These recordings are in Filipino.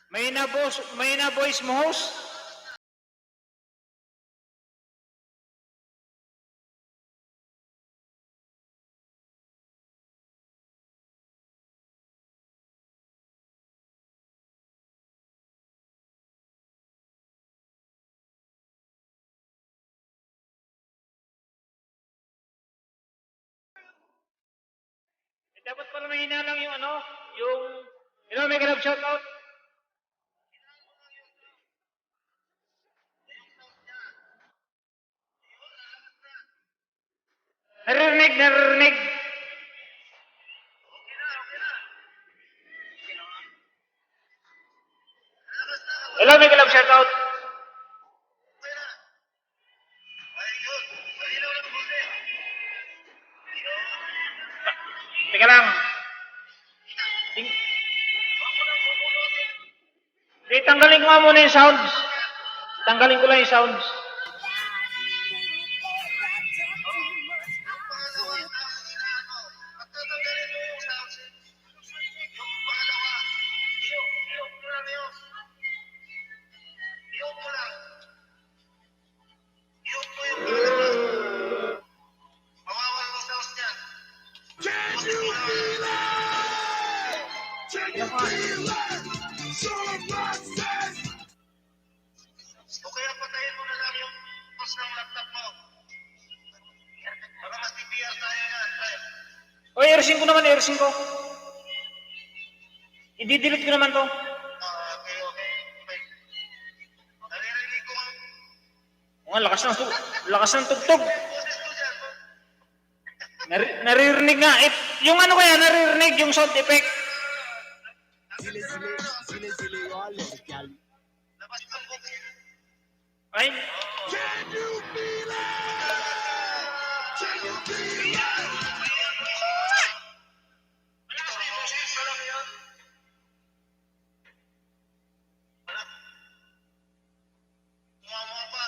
May na voice mo, host? Dapat pala mahina lang yung may ganap shoutout. Naririnig. Hello, may ganap shoutout. Teka lang. Tanggalin ko nga muna yung sounds. Tanggalin ko lang yung sounds. O kaya patayin mo na lang yung post ng laptop mo. Baka mas TPR tayo yan. O, AirSync ko naman, AirSync ko. I-delete ko naman to. Okay. Naririnig ko ang Lakas ng tugtog. Naririnig nga. Yung ano kaya, naririnig yung sound effect. labas ng bukid. Ay? Can you feel it? Can you feel it? Malakas na yung boses. Walang yun. Mumama pa.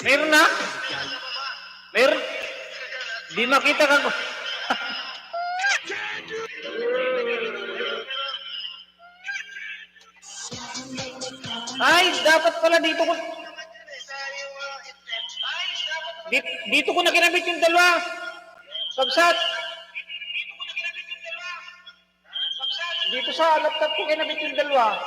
Meron na? Meron? Di makita ka ko. Ay, dapat pala dito ko. Dito ko na kinabit yung dalawa. Sabsat. Dito sa laptop ko kinabit yung dalawa.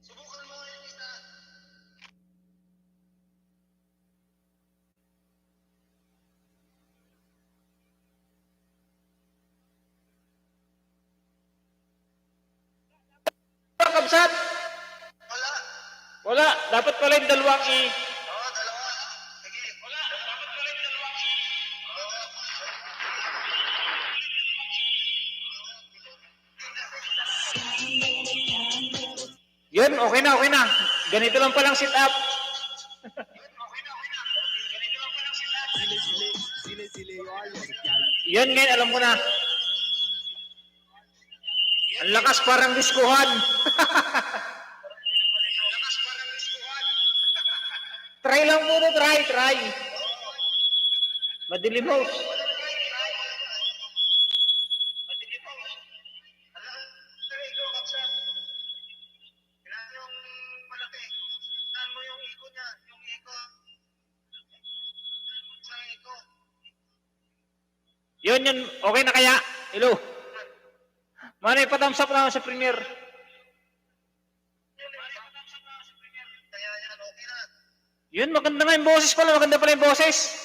Subukan mo yung isa. Sabsat. Wala. Dapat pala yung dalawang Oo, dalawa. Sige. Wala. Dapat pala yung dalawang Yun, okay na. Ganito lang palang sit up. Yun ngayon, alam ko na. Ang lakas parang diskuhan. Try lang po try. Madilim mo. Yun, okay na kaya? Hello? Manay, pa-thumbs up na ako sa Premiere. Yun, maganda nga yung boses pala. Maganda pala yung boses.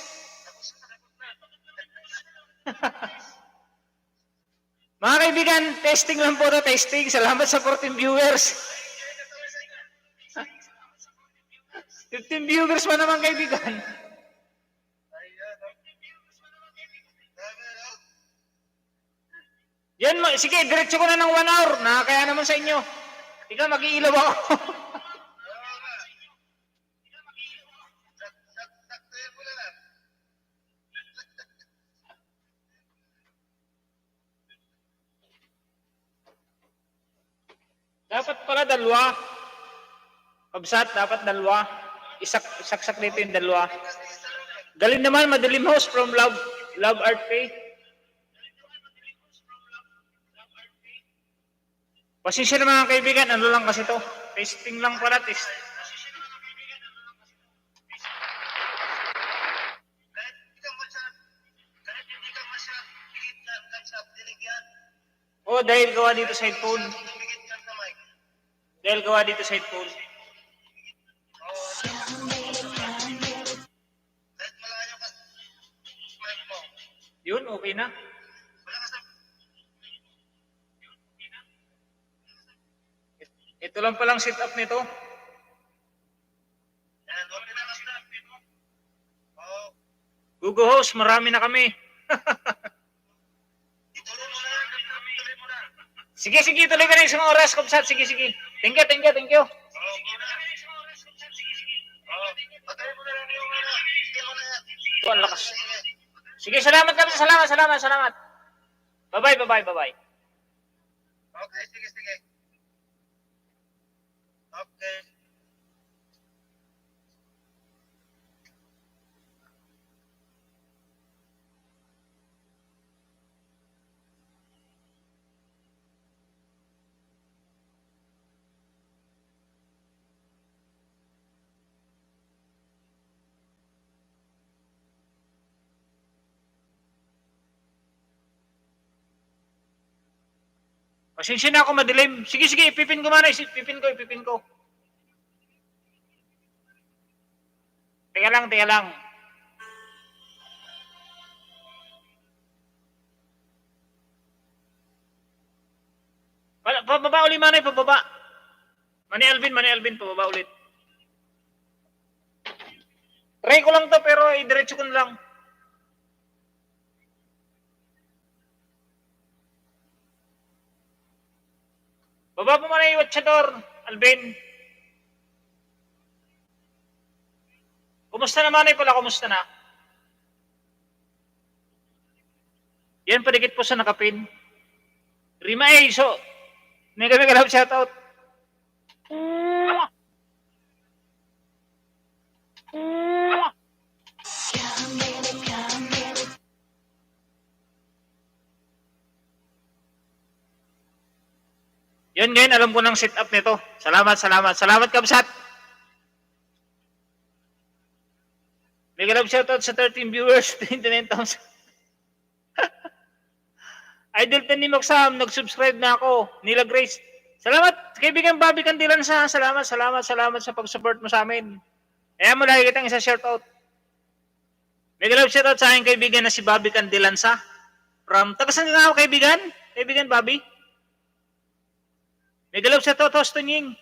Mga kaibigan, testing lang po na testing. Salamat sa 14 viewers. 15 viewers pa naman kaibigan. Yan, sige, diretso ko na ng 1 hour. Nakakaya naman sa inyo. Ikaw, mag-iilaw ako. Dapat pala dalawa. Kabsat, dapat dalawa. Isaksak dito yung dalawa. Galing naman, Madilim House from Love Art Pay. Pasensya na mga kaibigan, ano lang kasi to. Testing lang pala, test. Oh, dahil gawa dito sa headphone. Dahil gawa dito sa headphone. Yun, okay na. Ito lang palang setup nito. Google Host, marami na kami. Sige, tuloy ka na isang oras, Kabsat. Sige. Thank you. Ito, ang lakas. Sige, salamat kami. Salamat. Bye-bye. Okay, sige. Okay. Pasensya na ako, madilim. Sige, ipipin ko muna. Ipipin ko. Teka lang. Pababa ulit, Manay, pababa. Manay Alvin, pababa ulit. Try ko lang to, pero idiretso ko na lang. Baba mo Manay, Watchador, Alvin. Kumusta na, Manay pala? Kumusta na? Yan, padikit po sa nakapin. Rima so, may kami kalap shoutout. Yan ngayon, alam ko ng setup nito. Salamat, Kabsat. May kalap shoutout sa 13 viewers, 29,000. Idol ni Maxam, nag-subscribe na ako. Nila Grace. Salamat, kaibigan Bobby Candilansa. Salamat sa pag-support mo sa amin. Kaya mo lagi kitang isa shoutout. May galap shoutout sa aking kaibigan na si Bobby Candilansa. From, tagasan nga ako kaibigan? Kaibigan Bobby? May galap shoutout, Host Tunying.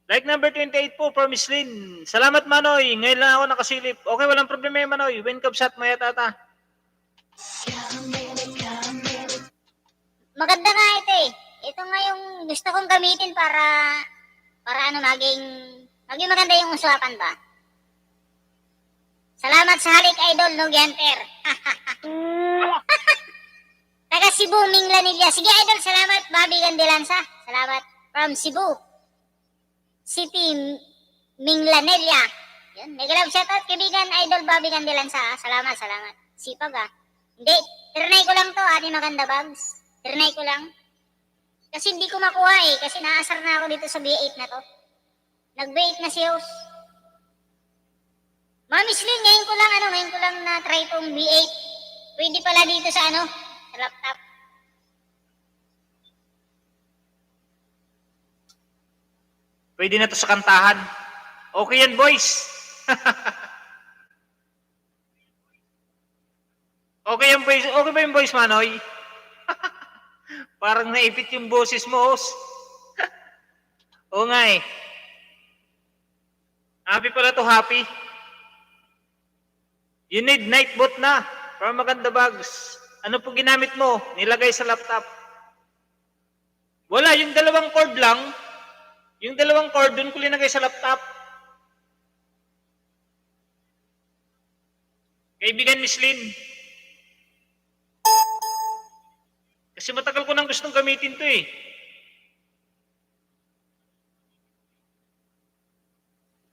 Like number 28 po for Miss Lynn. Salamat Manoy. Ngayon lang ako nakasilip. Okay, walang problema Manoy. Win Kabsat, maya tata. Maganda nga ito eh. Ito nga yung gusto kong gamitin para maging maganda yung usapan ba. Salamat sa halik idol no Gianter. Taga Cebu, Minglanilla. Sige idol, salamat Bobby Candilansa. Salamat from Cebu City, Minglanilla. Yan, mega love shoutout kaibigan idol Bobby Candilansa. Salamat. Sipag ah. Hindi, trinay ko lang to, ati maganda bags. Trinay ko lang. Kasi hindi ko makuha eh. Kasi naasar na ako dito sa B8 na to. Nag-B8 na si host. Mami Slim, ngayon ko lang na-try tong B8. Pwede pala dito sa sa laptop. Pwede na to sa kantahan. Okay yan, boys. Okay ba yung boys, Manoy? Parang naipit yung boses mo, host. Oo nga eh. Happy pala to, happy. You need nightbot na para maganda bags. Ano po ginamit mo? Nilagay sa laptop. Wala, yung dalawang cord lang. Yung dalawang cord, dun ko linagay sa laptop. Kaibigan Miss Lynn. Kasi matagal ko nang gustong gamitin to eh.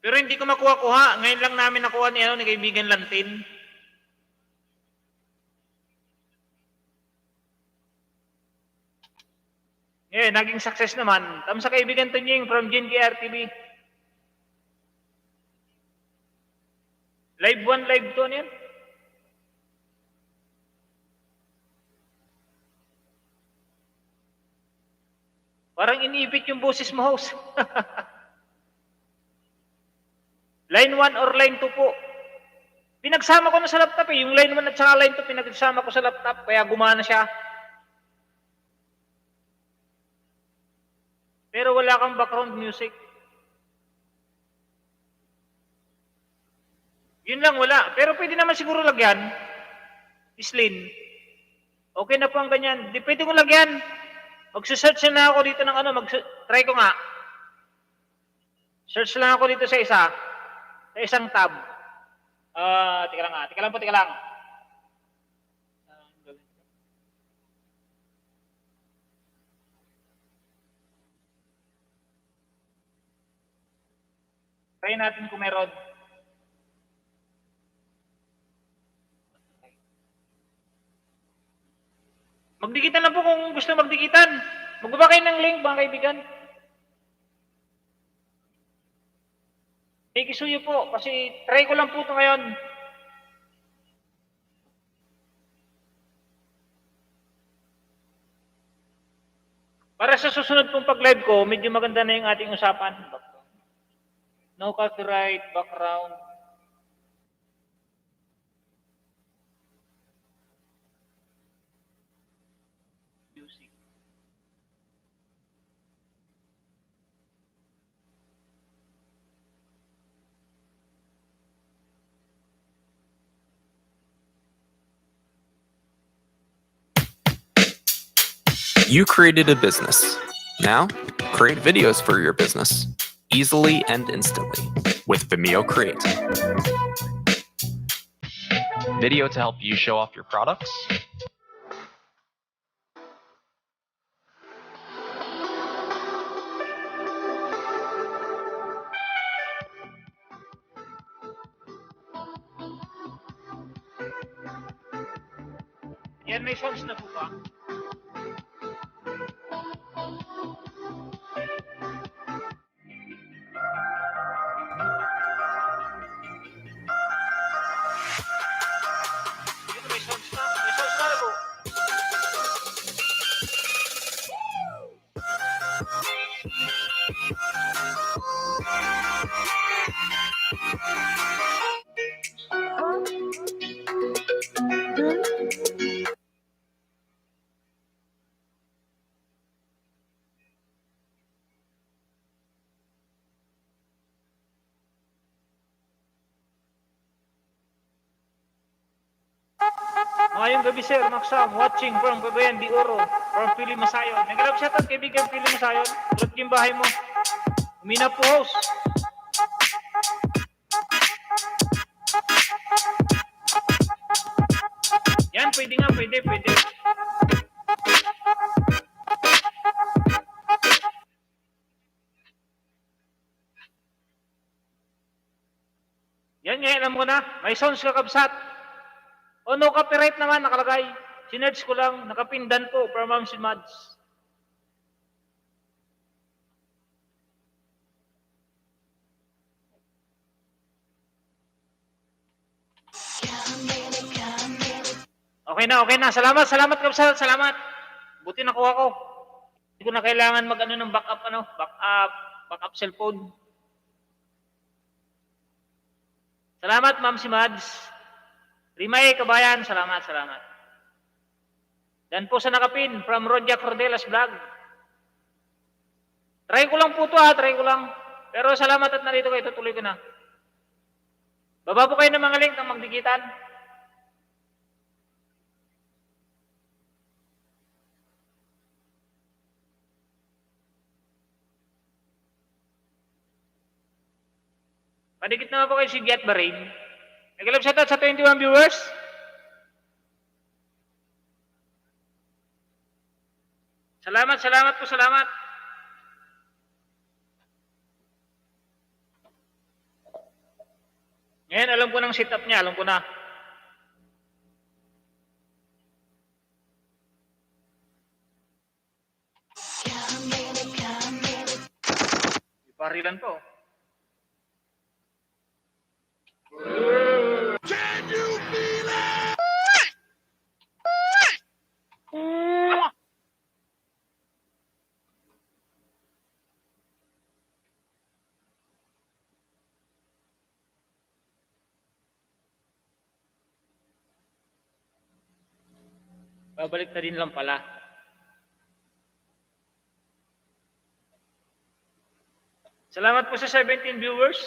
Pero hindi ko makuha-kuha. Ngayon lang namin nakuha ni kaibigan Lantin. Naging success naman. Tama sa kaibigan Tunying from GNKR TV. Live 1, live 2 niyan. Parang iniipit yung boses mo, host. Line 1 or line 2 po. Pinagsama ko na sa laptop eh. Yung line 1 at saka line 2 pinagsama ko sa laptop. Kaya gumana siya. Pero wala kang background music. Yun lang, wala. Pero pwede naman siguro lagyan. Islin. Okay na po ang ganyan. Di pwede ko lagyan. Magsusearch na ako dito ng try ko nga. Search lang ako dito sa isa. Sa isang tab. Tika lang nga. Tika lang. Try natin kung meron. Magdikitan lang po kung gusto magdikitan. Magbaba kayo ng link, mga kaibigan. May kisuyo po, kasi try ko lang po ito ngayon. Para sa susunod pong pag-live ko, medyo maganda na yung ating usapan. No copyright, background. Music. You created a business. Now, create videos for your business easily and instantly with Vimeo Create. Video to help you show off your products. Yan, may songs na po ba? Dito may songs na. May songs na po. Ngayong gabi sir, Maxam, watching from Babayan de Oro, from Pili Masayon. Nag-love shoutout kaibigan Pili Masayon. Tulad yung bahay mo. Umina po host. Yan, pwede nga, pwede. Yan nga, alam ko na. May sounds kakabsat. O no copyright naman nakalagay. Sinerge ko lang, nakapindan po from Ma'am si Mads. Okay na. Salamat kapsat, salamat. Buti nakuha ko. Hindi ko na kailangan mag-ano ng backup cellphone. Salamat Ma'am si Mads. Rimay Kabayan, salamat. Dan po sa nakapin from Rodia Cordelas Vlog. Try ko lang po ito try ko lang. Pero salamat at narito kayo, tutuloy ko na. Baba po kayo ng mga link ng magdikitan. Padikit naman po kayo si Giat Bahrain. Nag-love shoutout sa 21 viewers. Salamat po. Ngayon, alam ko ng setup niya. Alam ko na. Parilan po. Babalik na din lang pala. Salamat po sa 17 viewers.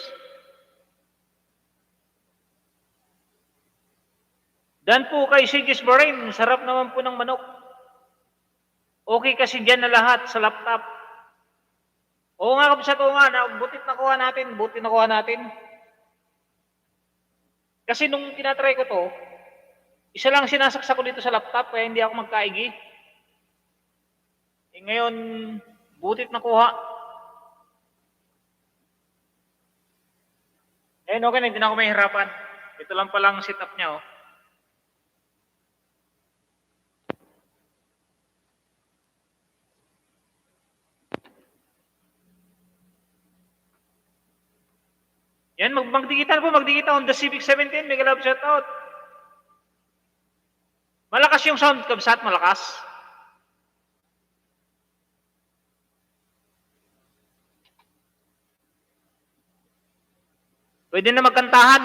Dan po kay Sigis Bahrain, sarap naman po ng manok. Okay kasi dyan na lahat sa laptop. Oo nga kapsat, oo nga, butit nakuha natin. Kasi nung tinatry ko to, isa lang sinasaksak ko dito sa laptop kaya hindi ako magkaigi. Ngayon, butit nakuha. Ayun, okay na, hindi na ako mahihirapan. Ito lang palang setup niya, oh. Yan, magdigital on the Civic 17, mega love shoutout. Malakas yung sound, kabsat, malakas. Pwede na magkantahan.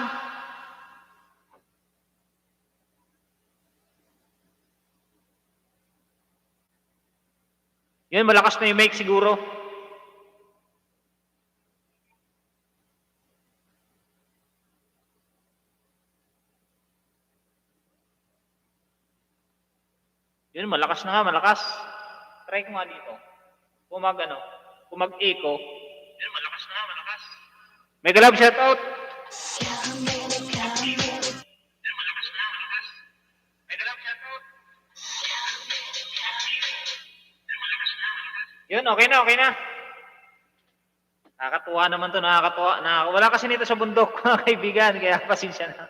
Yan, malakas na yung mic siguro. Yun, malakas na nga, malakas. Try ko nga dito. Kung mag-echo. Yun, malakas na, malakas. Mega love shoutout. Yun, malakas na, malakas. May dalawang shoutout. Yun, okay na. Nakakatuwa naman to, nakakatuwa. Wala kasi nito sa bundok, mga kaibigan, kaya pasensya na.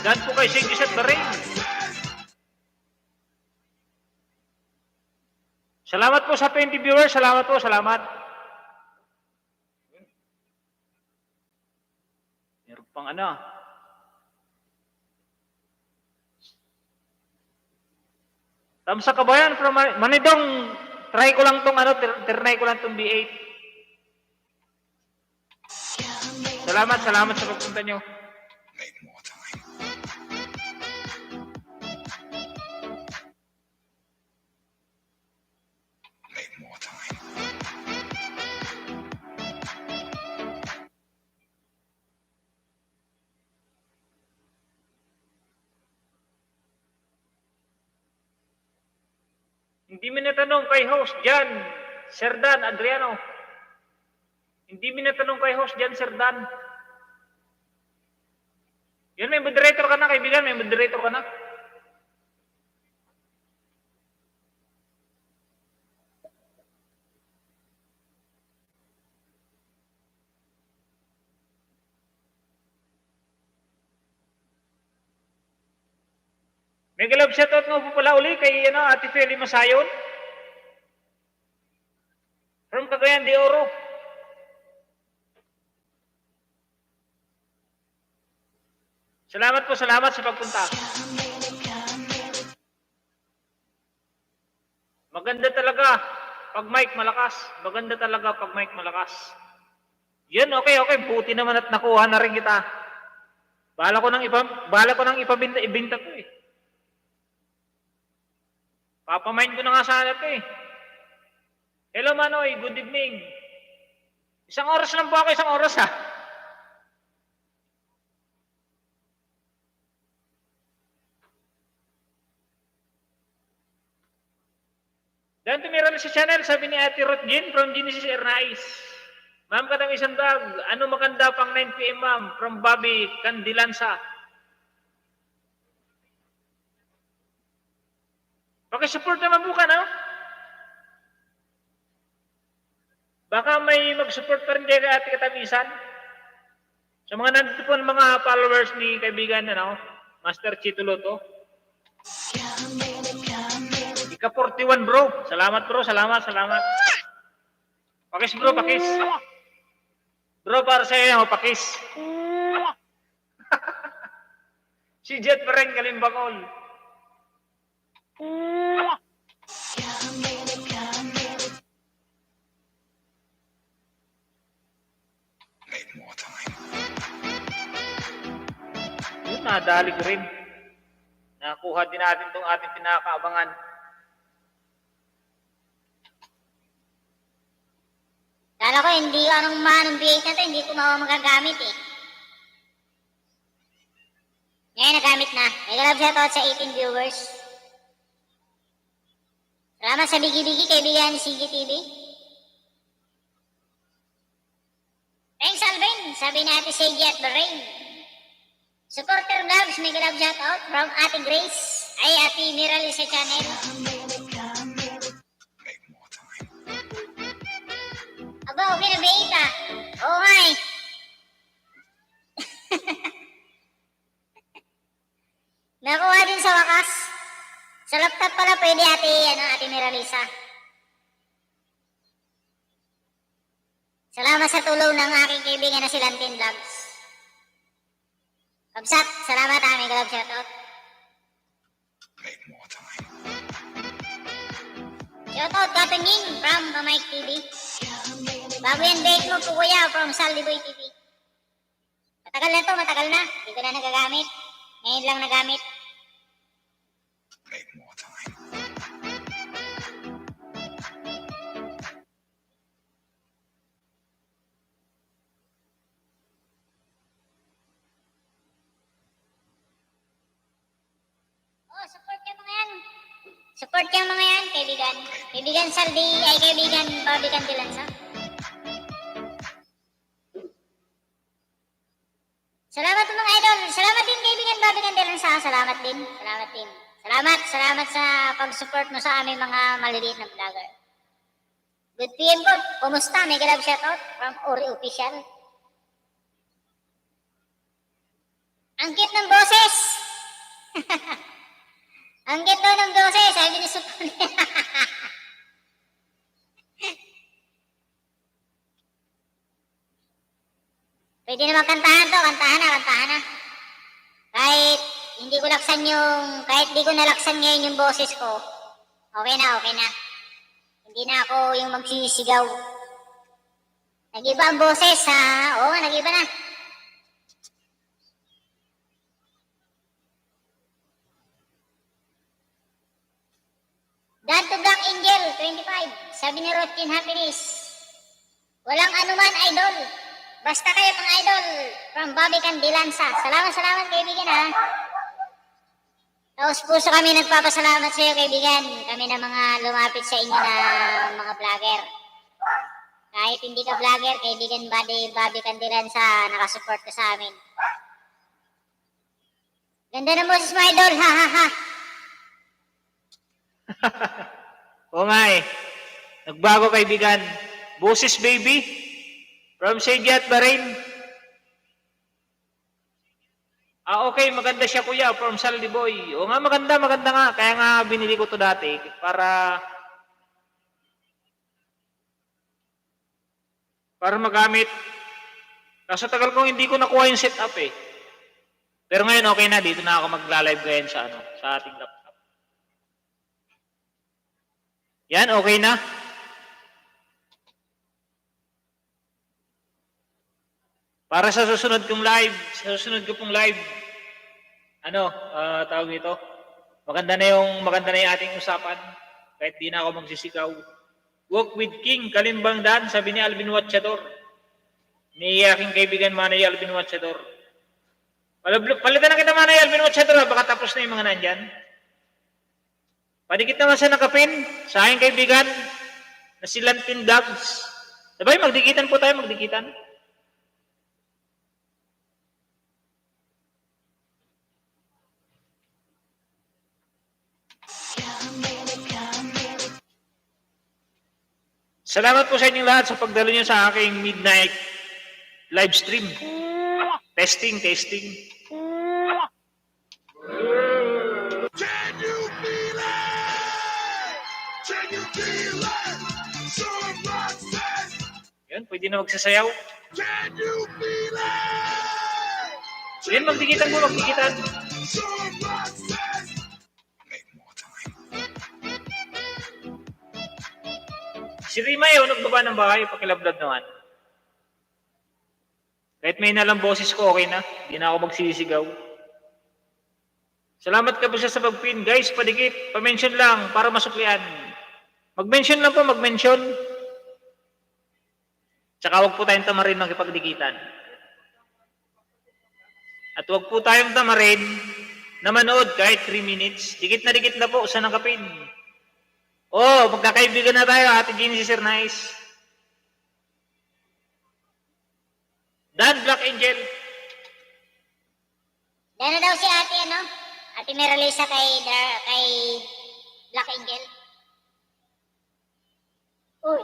Dan po kay Sigis at Bahrain. Salamat po sa 20 viewers. Salamat po, salamat. Meron pang ano. Tamsa ka ba yan? From Manidong, try ko lang tong try ko lang tong B8. Salamat sa pagpunta nyo. Hindi mo natanong kay host dyan, Sir Dan Adriano. Hindi mo natanong kay host dyan, Sir Dan. Yan, may moderator ka na, kaibigan. May moderator ka na. Mega love shoutout nga po pala uli kay Ate Feli Masayon. From Cagayan de Oro. Salamat po, salamat sa pagpunta. Maganda talaga pag mic malakas. Maganda talaga pag mic malakas. Yan, okay. Buti naman at nakuha na rin kita. Bala ko nang ibinta ko eh. Papamain ko na nga sana ito eh. Hello Manoy, good evening. Isang oras lang po ako, isang oras ha. Dan tumira na sa channel, sabi ni Ate Ruth Jean from Genesis Airnais. Ma'am, katang isang bag, ano maganda pang 9 p.m. ma'am? From Bobby Candilansa. Pakisupport naman buka, no? Baka may mag-support pa rin kay Ate Katamisan. Sa mga nandito po ng mga followers ni kaibigan, ano, Master Chito Loto. Ika 41 bro. Salamat bro, salamat. Pakis bro, pakis. Bro, para sa iyo, pakis. Si Jet pa rin, Kalimbangol. Yun, nadalig rin. Nakuha din natin itong ating pinakaabangan. Kala ko hindi anong manong B8 na to, hindi ko magagamit eh. Ngayon nagamit na. Mega love shoutout sa 18 viewers. Salamat sa bigi-bigi kaibigan ni CGTV. Thanks Alvin, sabi ni Ate Seiji at Bahrain. Supporter Gloves, mega love shoutout from Ate Grace. Ay Ate Mirali sa channel. Aba, okay na B8 ah. Oo nga eh. Nakuha din sa wakas. Sa laptop pala pwede Ate Miralisa. Salamat sa tulong ng aking kaibigan na si Lantin Vlogs. Kabsat, salamat mega love shoutout. Shoutout Katunying from Pamike TV. Bago yan date mo po kuya from Saldiboy TV. Matagal na to, matagal na. Hindi ko na nagagamit. Ngayon lang nagamit. Support yung mga yan. Support yung mga yan, kaibigan. Kaibigan Saldi, ay kaibigan Bobby Candilansa. Salamat mga idol. Salamat din kaibigan Bobby Candilansa. Salamat din. Salamat sa pag-support mo sa aming mga maliliit na vlogger. Good PM po. Kumusta? Mega love shoutout from Ori Official. Ang cute ng boses. Ang cute daw ng boses. Sabi ni Super. Pwede naman kantahan to. Kantahan na. Kahit hindi ko laksan kahit di ko nalaksan ngayon yung boses ko, okay na. Hindi na ako yung magsisigaw. Nag-iba ang boses ha. Oo nga, nag-iba na. Dan to Black Angel, 25. Sabi ni Rotin Happiness. Walang anuman, idol. Basta kayo pang idol. From Bobby Candilansa. Salamat kaibigan ha. Taos puso kami nagpapasalamat sa iyo kaibigan. Kami na mga lumapit sa inyo na mga vlogger. Kahit hindi ka vlogger, kaibigan Bobby Candilansa, nakasupport ka sa amin. Ganda ng boses mo idol, ha. Oo nga eh. Nagbago kaibigan. Boses baby. From Seiji at Bahrain. Okay, maganda siya kuya. From Saldi Boy. Oo nga, maganda nga. Kaya nga binili ko to dati. Para magamit. Kaso tagal kong hindi ko nakuha yung setup eh. Pero ngayon okay na. Dito na ako magla-live ngayon sa ating laptop. Yan, okay na. Para sa susunod kong live, tawag nito, maganda na yung ating usapan, kahit di na ako magsisigaw. Walk with King, Kalimbang Dan, sabi ni Alvin Watchador. Ni aking kaibigan Manay Alvin Watchador. Palitan na kita Manay Alvin Watchador, baka tapos na yung mga nandyan. Padikit naman sa nakapin, sa aking kaibigan, na si Lantin Vlogs. Sabay, magdikitan po tayo, magdikitan. Salamat po sa inyong lahat sa pagdalo niyo sa aking midnight live stream. Testing. Can you feel it? Can you feel it? Someone says, Yan, pwede na magsasayaw. can you feel it? Yan, magdikitan po, magdikitan. Someone says, Si Rima yun, nagbaba ng bahay, pakilablab naman. Kahit may nalang boses ko, okay na. Hindi na ako magsisigaw. Salamat ka po sa pag-pin. Guys, padikit, pa-mention lang para masuklian. Mag-mention lang po, mag-mention. Tsaka huwag po tayong tamarin magkipagdikitan. At huwag po tayong tamarin na manood kahit 3 minutes. Dikit na po sa nakapin. Oh, magkakaibigan na tayo, Ate Jeannie, si Sir Nice. Dan, Black Angel. Gano'n daw si ate, ano? Ate Meralisa kay Black Angel. Uy.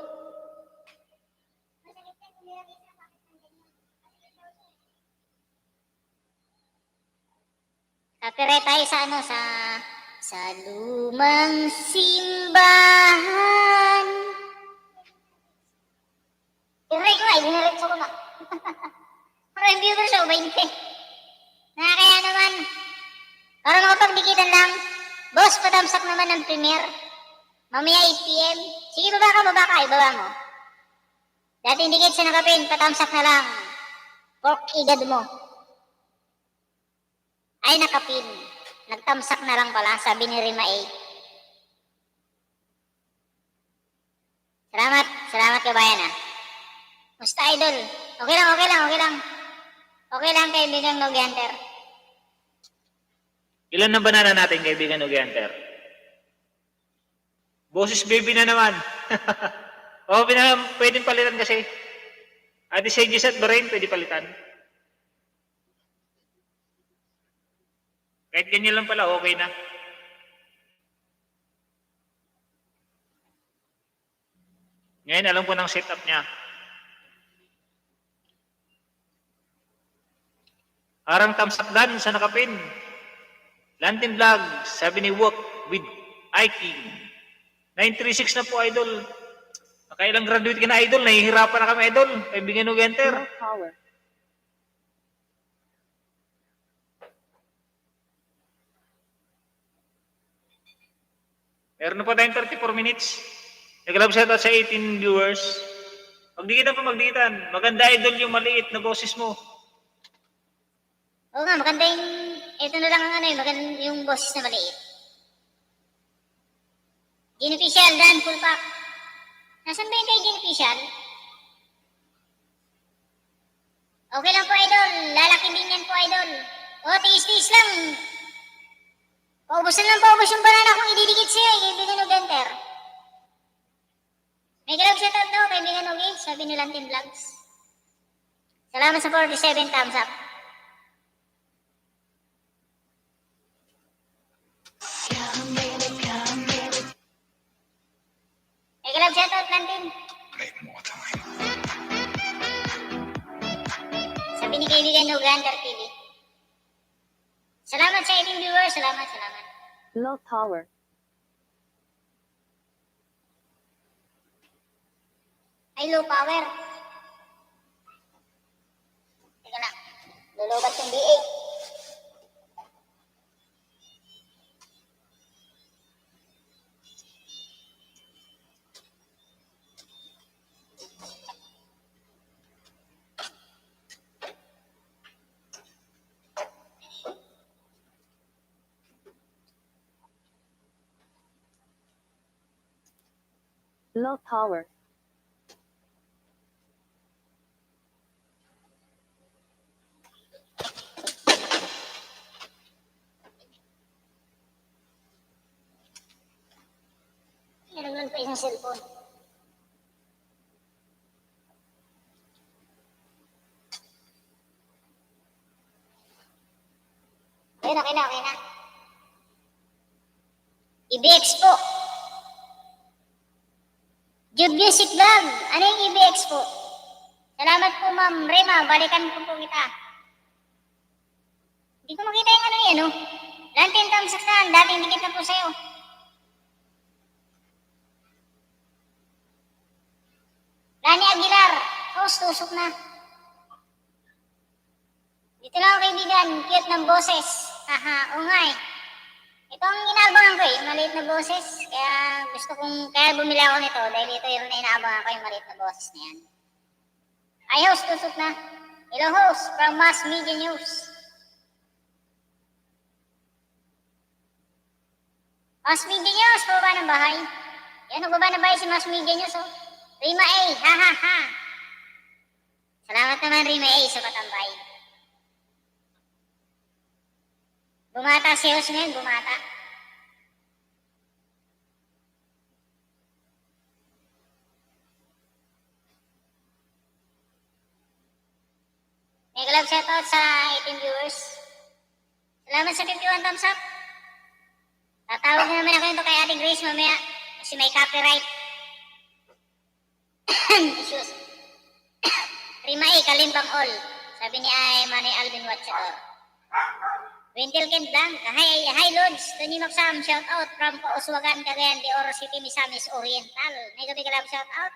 Copyright tayo sa ano, sa lumang simbahan. I-rate ko nga, i-rate ko nga. Parang viewers o 20. Nakakaya naman. Para makapagdikitan lang. Boss, patamsak naman ng premiere. Mamaya 8 PM. Sige, baba ka, ibaba mo. Dating dikit sa nakapin, patamsak na lang. Pork igad mo. Ay, nakapin. Nagtamsak na lang pala, sabi ni Rima A. Salamat kabayan ah. Musta idol? Okay lang. Okay lang kaibigan Nogianter. Ilan na banana natin, kaibigan Nogianter? Boses baby na naman. Oo, pwedeng palitan kasi. Ate Sages at Bahrain, pwede palitan. Kahit ganyan lang pala, okay na. Ngayon, alam ko ng setup niya. Arang tamsakdan sa nakapin. Lantin Vlog, sabi ni Wok with Iking. 936 na po, idol. Nakailang graduate ka na, idol. Nahihirapan na kami, idol. Kaibigan ng Genter. Meron na po tayong 34 minutes. Nag-love shoutout sa 18 viewers. Magdikitan. Maganda, idol, yung maliit na boses mo. Oo nga, maganda yung, ito na lang ang ano maganda yung boses na maliit. Ginoficial, Dan, full pack. Nasaan ba yung kay Ginoficial? Okay lang po, idol. Lalaki din yan po, idol. O, tiis-tiis lang. Paubos yung banana kung ididikit siya, kaibigan ng Genter. May galab shoutout daw, kaibigan ng Gay, sabi ni Lantin Vlogs. Salamat sa 47 thumbs up. May galab shoutout, Lantin. Sabi ni kaibigan ng Genter TV. Salamat sa 18 viewers, salamat. Low power. Ay, low power. Teka lang. Lulubat yung BA. Low power. yung cellphone. Okay na, okay na, okay na. EBX po. Jude Music Vlog. Ano yung EBX po? Salamat po, Ma'am Rema. Balikan ko po kita. Hindi ko makita yung ano yan, no? Lantin thumbs na. Dating dikit na po sa'yo. Lani Aguilar. Tusok na. Dito lang ako kaibigan. Cute ng boses. Haha, o nga eh. Ito ang inaabangan ko eh, maliit na boses. Kaya bumili ako nito dahil ito yung inaabangan ko yung maliit na boses na yan. Ay, host, tusok na. Hello, host, from Mass Media News. Mass Media News, pababa ng bahay. Yan, nagbaba ng bahay si Mass Media News, oh. Rima A, ha ha ha. Salamat naman, Rima A, sa patambay. Bumata si host ngayon, bumata. Mega love shoutout sa 18 viewers. Salamat sa 51 thumbs up. Tatawag na naman ako nito kay Ate Grace mamaya kasi may copyright issues. Rima A, kalimbang all. Sabi ni Manny Alvin Watchador. Wintel Kent Blanc. Hi Lods. Tony Maksam, shout out from Oswagan, Cagayan de Oro City, Misamis Oriental. Mega love shout out.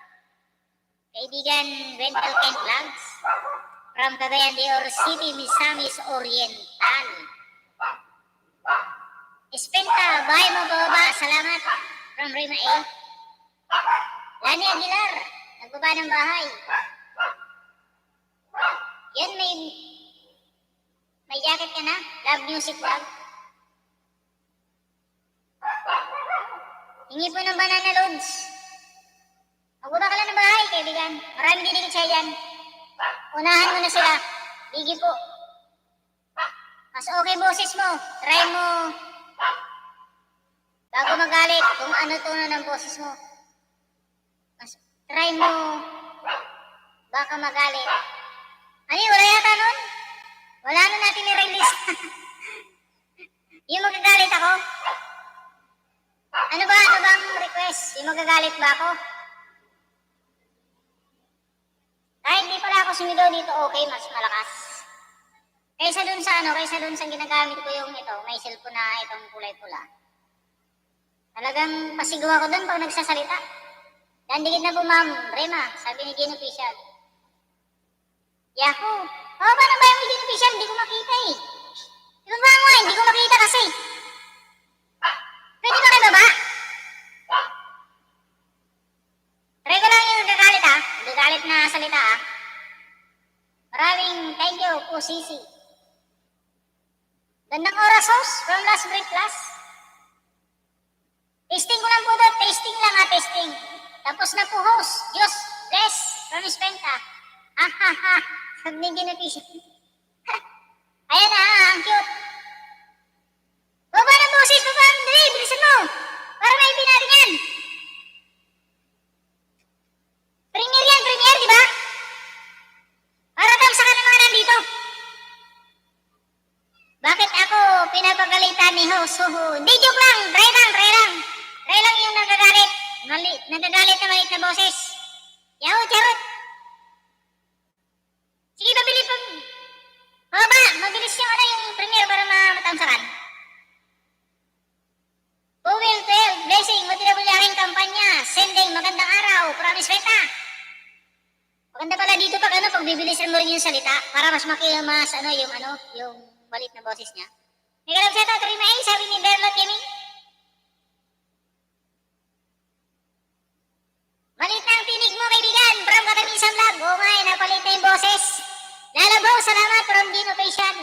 Kaibigan Wintel Kent Blanc from Cagayan de Oro City, Misamis Oriental. Espenta, bahay mo bababa. Salamat from Rima A. Lani Aguilar, nagbaba ng bahay. Yan, may jacket ka na? Love Music Vlog. Hingi po ng banana loads. Magbaba ka lang ng bahay, kaibigan. Maraming didikit siya dyan. Unahan mo na sila. Bigi po. Mas okay boses mo. Try mo. Bago magalit kung ano tono ng boses mo. Mas try mo. Baka magalit. Ano wala yata nun? Wala na natin ni-release. Yung magagalit ako? Ano bang request? Yung magagalit ba ako? Kahit di pala ako sumigaw dito, okay, mas malakas. Kaysa dun sa ginagamit ko yung ito, may cellphone na itong kulay pula. Talagang pasigaw ako dun pag nagsasalita. Dandikit na po, Ma'am Rema, sabi ni Gino Official. Yahoo! Oh, paano ba yung Gino Official? Hindi ko makita eh. Di ba mo hindi ko makita kasi. Pwede ba kayo baba? Try ko lang yung nagagalit ha. Nagagalit na salita ha. Maraming thank you po, Sisi. Gandang oras, host, from Last Break Plus. Testing ko lang po doon. Testing lang ha, testing. Tapos na po, host. Diyos, bless, from Espenta. Ha ha ha. Sabi ni Gino Official. Ayan na, ang cute. Baba ng boses mo, parang dali, bilisan mo. Para maipin natin yan. Premier yan, premier, di ba? Para daw sa kanang mga nandito. Bakit ako pinapagalitan ni host? Hindi, joke lang, try lang. Try lang yung nagagalit. Nagagalit na maliit na boses. Yaw, charot. Sige, mabilis pag... Baba, mabilis yung premier para matamsakan. Powell 12, blessing, motivable aking kampanya. Sending, magandang araw. Promise Veta. Maganda pala dito pag bibilisan mo rin yung salita para mas makilamas yung balit na boses niya. May galang sa ito, Rimain, sabi ni Berlot Gaming. Malit na ang tinig mo, kaibigan. From Katamisan Vlog. Oo nga, napalit na yung boses. Lalabaw, salamat from Gino Official.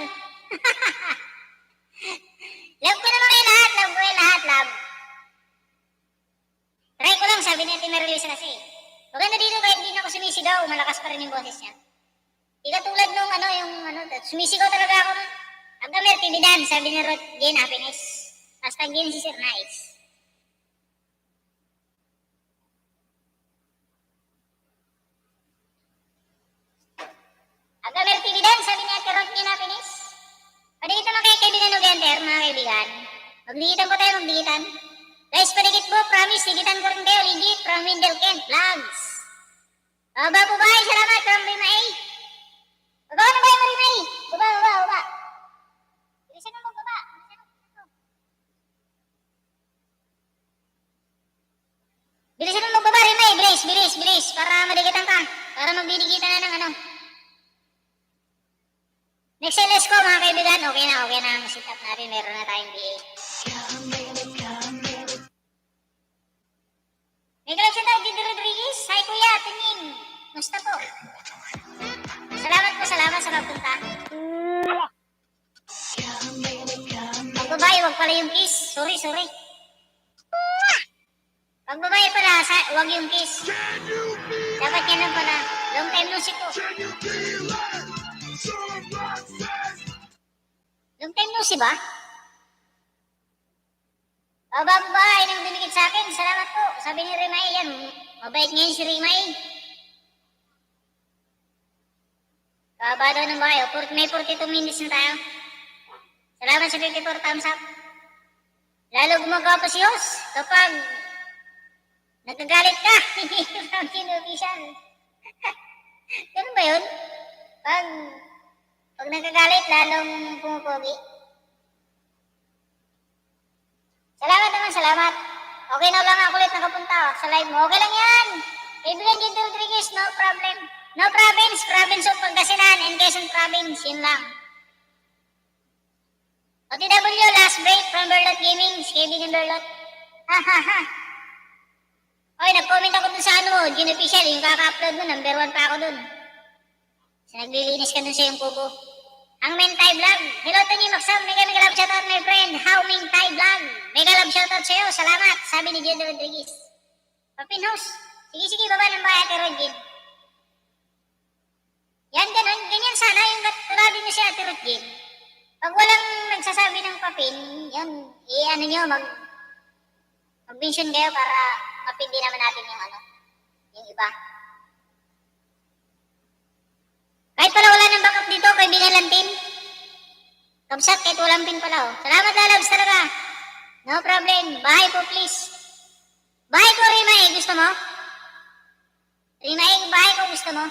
Love ko naman kayo lahat. Love. Try ko lang, sabi niya, tinarelease kasi. Maganda dito kahit hindi na ako sumisigaw, malakas pa rin yung boses niya. Di katulad nung sumisigaw talaga ako. Agdamer, tibidan, sabi ni Ruth, Jane Happiness. Hashtag din si Sir Nice. kaibigan. Magdikitan po tayo, magdikitan. Guys, padikit po, promise, dikitan ko rin kayo, legit, from Wendell Kent Vlogs. Baba po ba? Salamat from Rima A. Baba na ba yung Rima A? Baba. Bilisan mo magbaba. Bilisan mo magbaba, Rima A. Bilis. Para madikitan ka. Para magdidikitan na ng ano. Next LS ko, mga kaibigan. Okay na ang sit up natin. Meron na tayong BA. May galap siya tayo, Didi Rodriguez. Hi, Kuya. Tingin. Musta po? Salamat sa pagpunta. Pag babae, wag pala yung kiss. Sorry. Pag babae pala, wag yung kiss. Dapat yan lang pala. Long time no see po. Long time no see ba? Babae nang dumikit sa akin. Salamat po. Sabi ni Rimay yan. Mabait ngayon si Rimay. Baba daw ng bahay. May 42 minutes na tayo. Salamat sa 54 thumbs up. Lalo gumagawa pa si Host kapag nagkagalit ka. From Team Official. Ganun ba yun? Pag nagkagalit, lalong pumupogi. Salamat. Okay na lang ako ulit nakapunta sa live mo. Okay lang yan. Kaibigan Dito Rodriguez, no problem. No province of Pangasinan and Quezon Province. Yun lang. OTW, last break from Berlot Gaming. Kaibigan Berlot. Ha. Okay, nag-comment ako dun sa Gin Official. Yung kaka-upload mo, number 1 pa ako dun. So, naglilinis ka dun sa yung kubo. Ang Mentai Vlog. Hello, Tony Maxam. Mega love shoutout, my friend. How Mentai Vlog. Mega love shoutout sa'yo. Salamat. Sabi ni Dito Rodriguez. Papinhouse. Sige, baba ng bahay, Ate Rodgin. Yan, ganyan sana yung katulad nyo si Ate Rodgin. Pag walang nagsasabi ng papin, yan, mag-mention kayo para mapindi naman natin yung iba. Kahit pala wala ng backup dito, kaibigan lang team. Kamsat, kahit walang pin pala. Salamat, lalabs talaga. No problem. Bahay po, please. Bahay ko, Rimay. Gusto mo? Rimay, bahay ko. Gusto mo?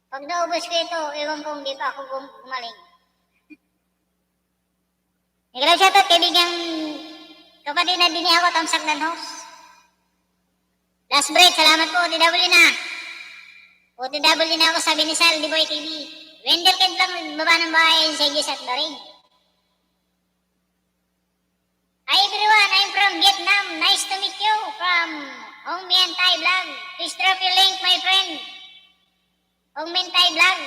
Pag naubos ko ito, ewan kong di pa ako gumaling. Nagalaw siya ito, kaibigan kapatid na din ako, tamsak ng host. Last break, salamat po, OTW na. OTW na ako, sabi ni Sal, Diboy TV. Wendell Kent lang, baba ng bahay, Segis at Daring. Hi everyone, I'm from Vietnam. Nice to meet you from Hong Mien Thai Vlog. Please drop your link, my friend. Hong Mien Thai Vlog.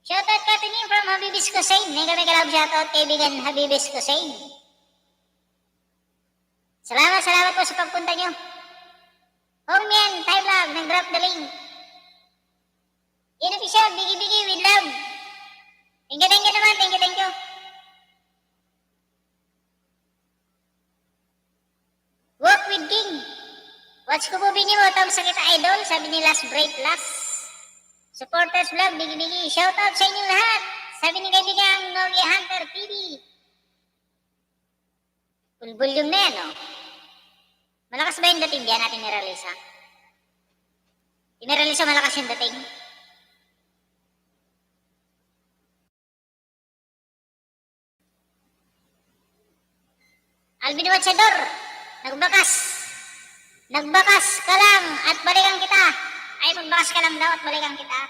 Shoutout ka tingin from Habibis Kusain. Mega love shoutout, kaibigan Habibis Kusain. Salamat po sa pagpunta nyo. Hong Mien Thai Vlog, nag-drop the link. Inofficial, bigi-bigi with love. Thank you naman, thank you. Walk with King. Watch ko po bini mo, Tom sa kita idol, sabi ni Last Break Last. Supporters vlog, bigi-bigi. Shoutout sa inyong lahat. Sabi ni kaibigang Nogi Hunter TV. Bulbul yung na yan, oh. Malakas ba yung dating diyan natin ni Relisa? Relisa, malakas yung dating. Alvin Watchador, nagbakas ka lang at balikan kita. Ay, magbakas ka lang daw at balikan kita.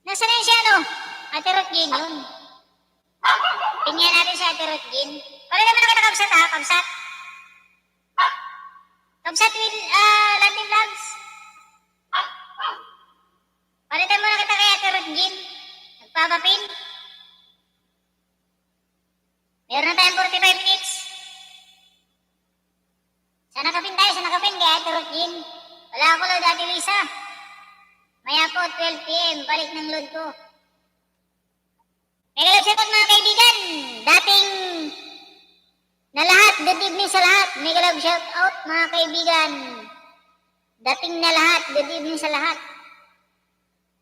Nasaan na siya, Ate Rotgin yun. Tingnan natin si Ate Rotgin. Pala naman kita Kamsat, ha? Kamsat. Kamsat with Latin Vlogs. Palitan mo na kita kay Ate Rotgin. Nagpapapin. Meron na tayong 45 minutes. Sana kapin tayo kay Ate Rotgin. Wala ako load, Ate Lisa. Maya po, 12 PM, balik ng load ko. Mega love shoutout mga kaibigan. Dating na lahat, good evening sa lahat. Mega love shoutout mga kaibigan. Dating na lahat, good evening sa lahat.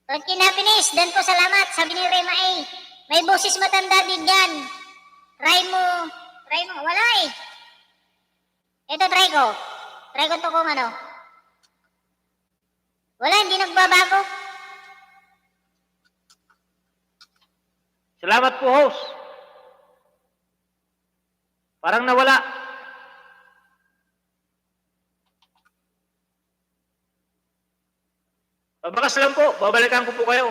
Rotgin happiness, dan po salamat. Sabi ni Rema A. May boses matanda din yan. Try mo. Wala eh. Ito, try ko. Try ko to kung ano. Wala, hindi nagbabago. Salamat po, host. Parang nawala. Pabakas lang po. Babalikan ko po kayo.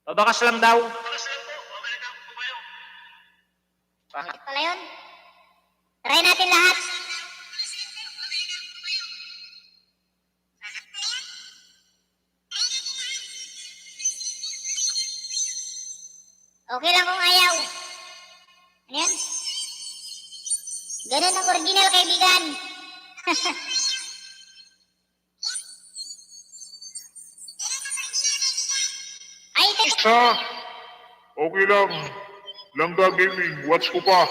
Pabakas lang daw. Bakit pala yun? Try natin lahat. Okay lang kung ayaw. Ano yan? Ganun ang original, kaibigan. Ay, teka. Okay lang. Langga Gaming, watch ko pa.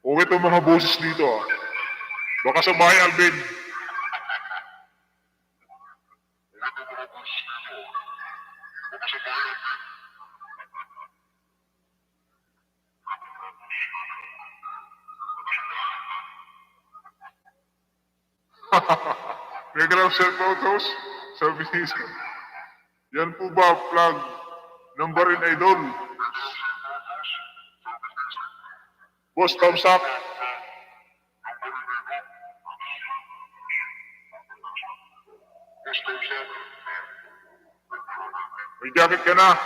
Okay itong mga boses dito ah. Baka sa bahay, Alvin. Playground Self-Out House? Sabi ni Isa. Yan po ba flag ng Barin Idol? Boss, thumbs up. May jacket ka na.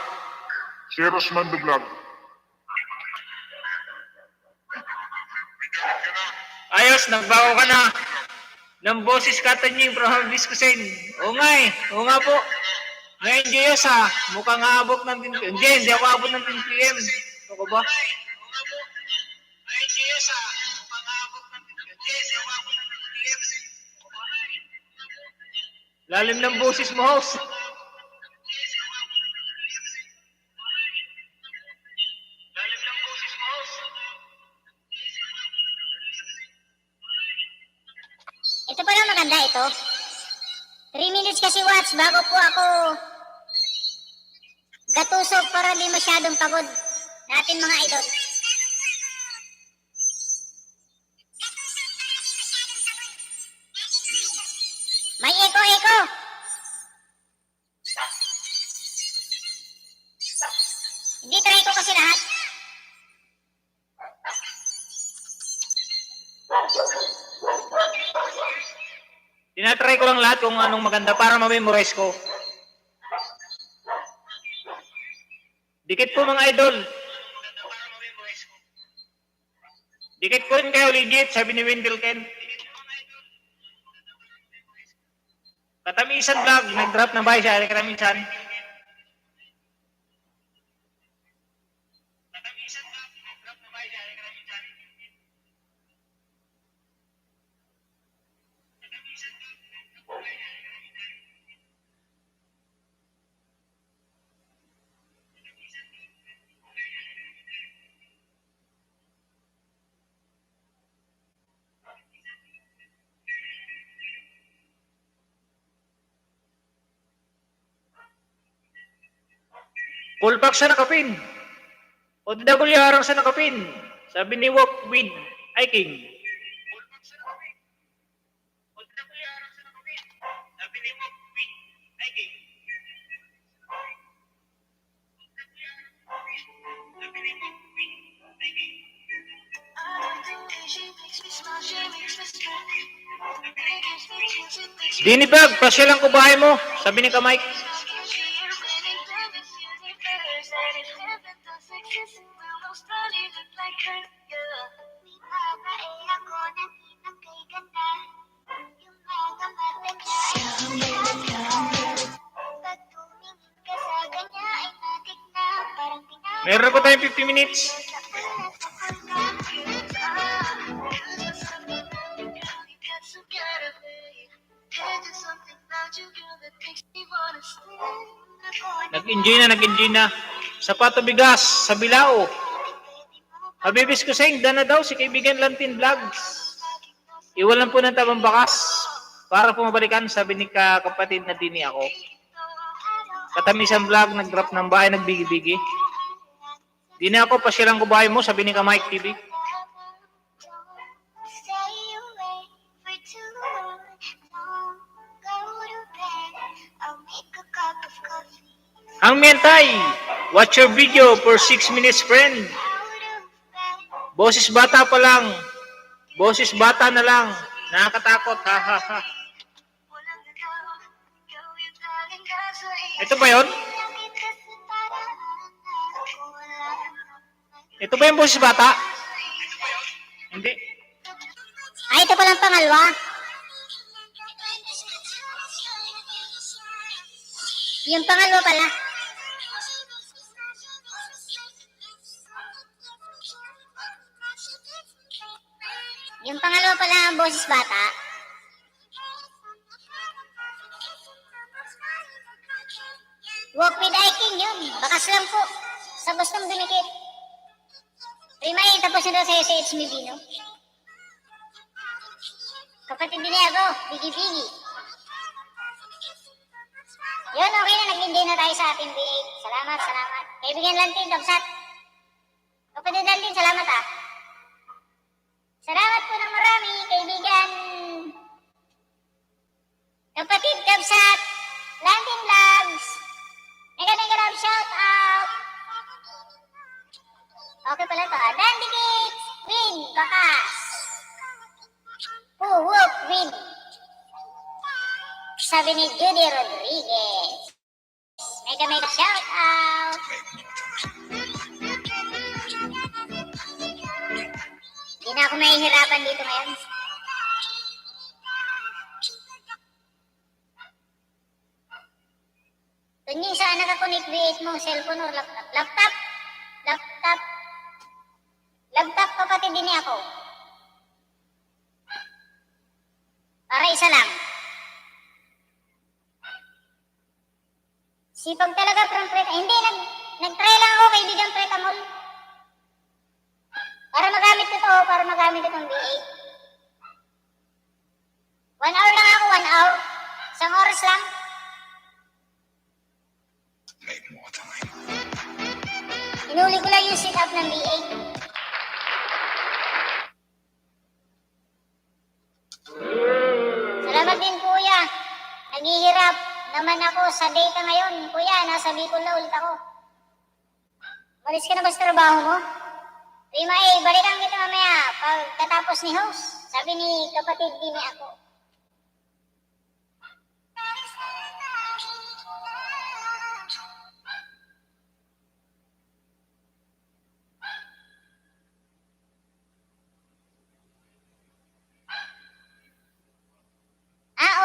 Si Rosman the Vlog. Ayos, nagbago ka na. Ng boses katanying from Viscosen. Oo nga eh. Oo nga po. Na-enjoy yun sa mukhang aabot ng 10 PM. Hindi ako aabot ng 10 PM. Ako ba? Lalim ng boses mo, host. Ito pala maganda ito. 3 minutes kasi watch bago po ako gatusok para di masyadong pagod natin mga idol. May echo. Hindi try ko kasi lahat. Tinatry ko lang lahat kung anong maganda para ma-memorize ko. Dikit po mga idol. Dikit ko rin kayo legit, sabi ni Wendell Ken. Katamisan vlog, nag-drop ng bahay siya, katamisan. Callback sa nakapin. OW harang sa nakapin. Sabi ni Walk with Iking. Sabi ni Walk with Iking. Dinibag, pasyalan ko bahay mo. Sabi ni Kamay. Meron po tayong 50 minutes. Nag-enjoy na. Sapato bigas sa Bilao. Habibis ko sing, dana daw si kaibigan Lantin Vlogs. Iwalan po ng tabang bakas para po mabalikan, sabi ni kapatid na dini ako. Katamisan vlog, nag-drop ng bahay, nagbigi-bigi. Dini ako, pasyalan ko bahay mo, sabi ni ka Mike TV. Ang mentay, watch your video for 6 minutes, friend. Boses bata pa lang. Boses bata na lang. Nakakatakot. Ha, ha, ha. Ito ba yun? Ito ba yung boses bata? Hindi. Ay, ito palang pangalawa. Yung pangalawa pala. Yung pangalawa pala ang boses bata. Walk with Iking yun. Bakas lang po. Sa gustong dumikit. Rimay, tapos na daw sa'yo sa HMB, no? Kapatid din ako. Bigi-bigi. Yun, okay na. Nag-enjoy na tayo sa ating V8. Salamat, salamat. Kaibigan Lantin, Kapsat. Kapatid Lantin, salamat ah. Salamat po ng marami, kaibigan. Kapatid Kapsat, Lantin Vlogs. Mega shout out. Okay pala to. Dandy Cakes, Win, Bakas. Whoop, Win. Sabi ni Judy Rodriguez. Mega shout out. Hindi na ako mahihirapan dito ngayon. Tunying, saan nakakonect V8 mo? Cellphone or laptop? Laptop. Laptop, kapatid din ako. Para isa lang. Sipag talaga from Preta. Hindi, nag-try lang ako kaibigan Pretamol. Para magamit ko to, para magamit itong V8. 1 hour lang ako, 1 hour. Isang oras lang. Inuli ko lang yung setup ng V8. Salamat din, kuya. Naghihirap naman ako sa data ngayon. Kuya, nasa Bicol na ulit ako. Malis ka na ba sa trabaho mo? Prima, balikan kita mamaya pagkatapos ni host. Sabi ni kapatid din ako.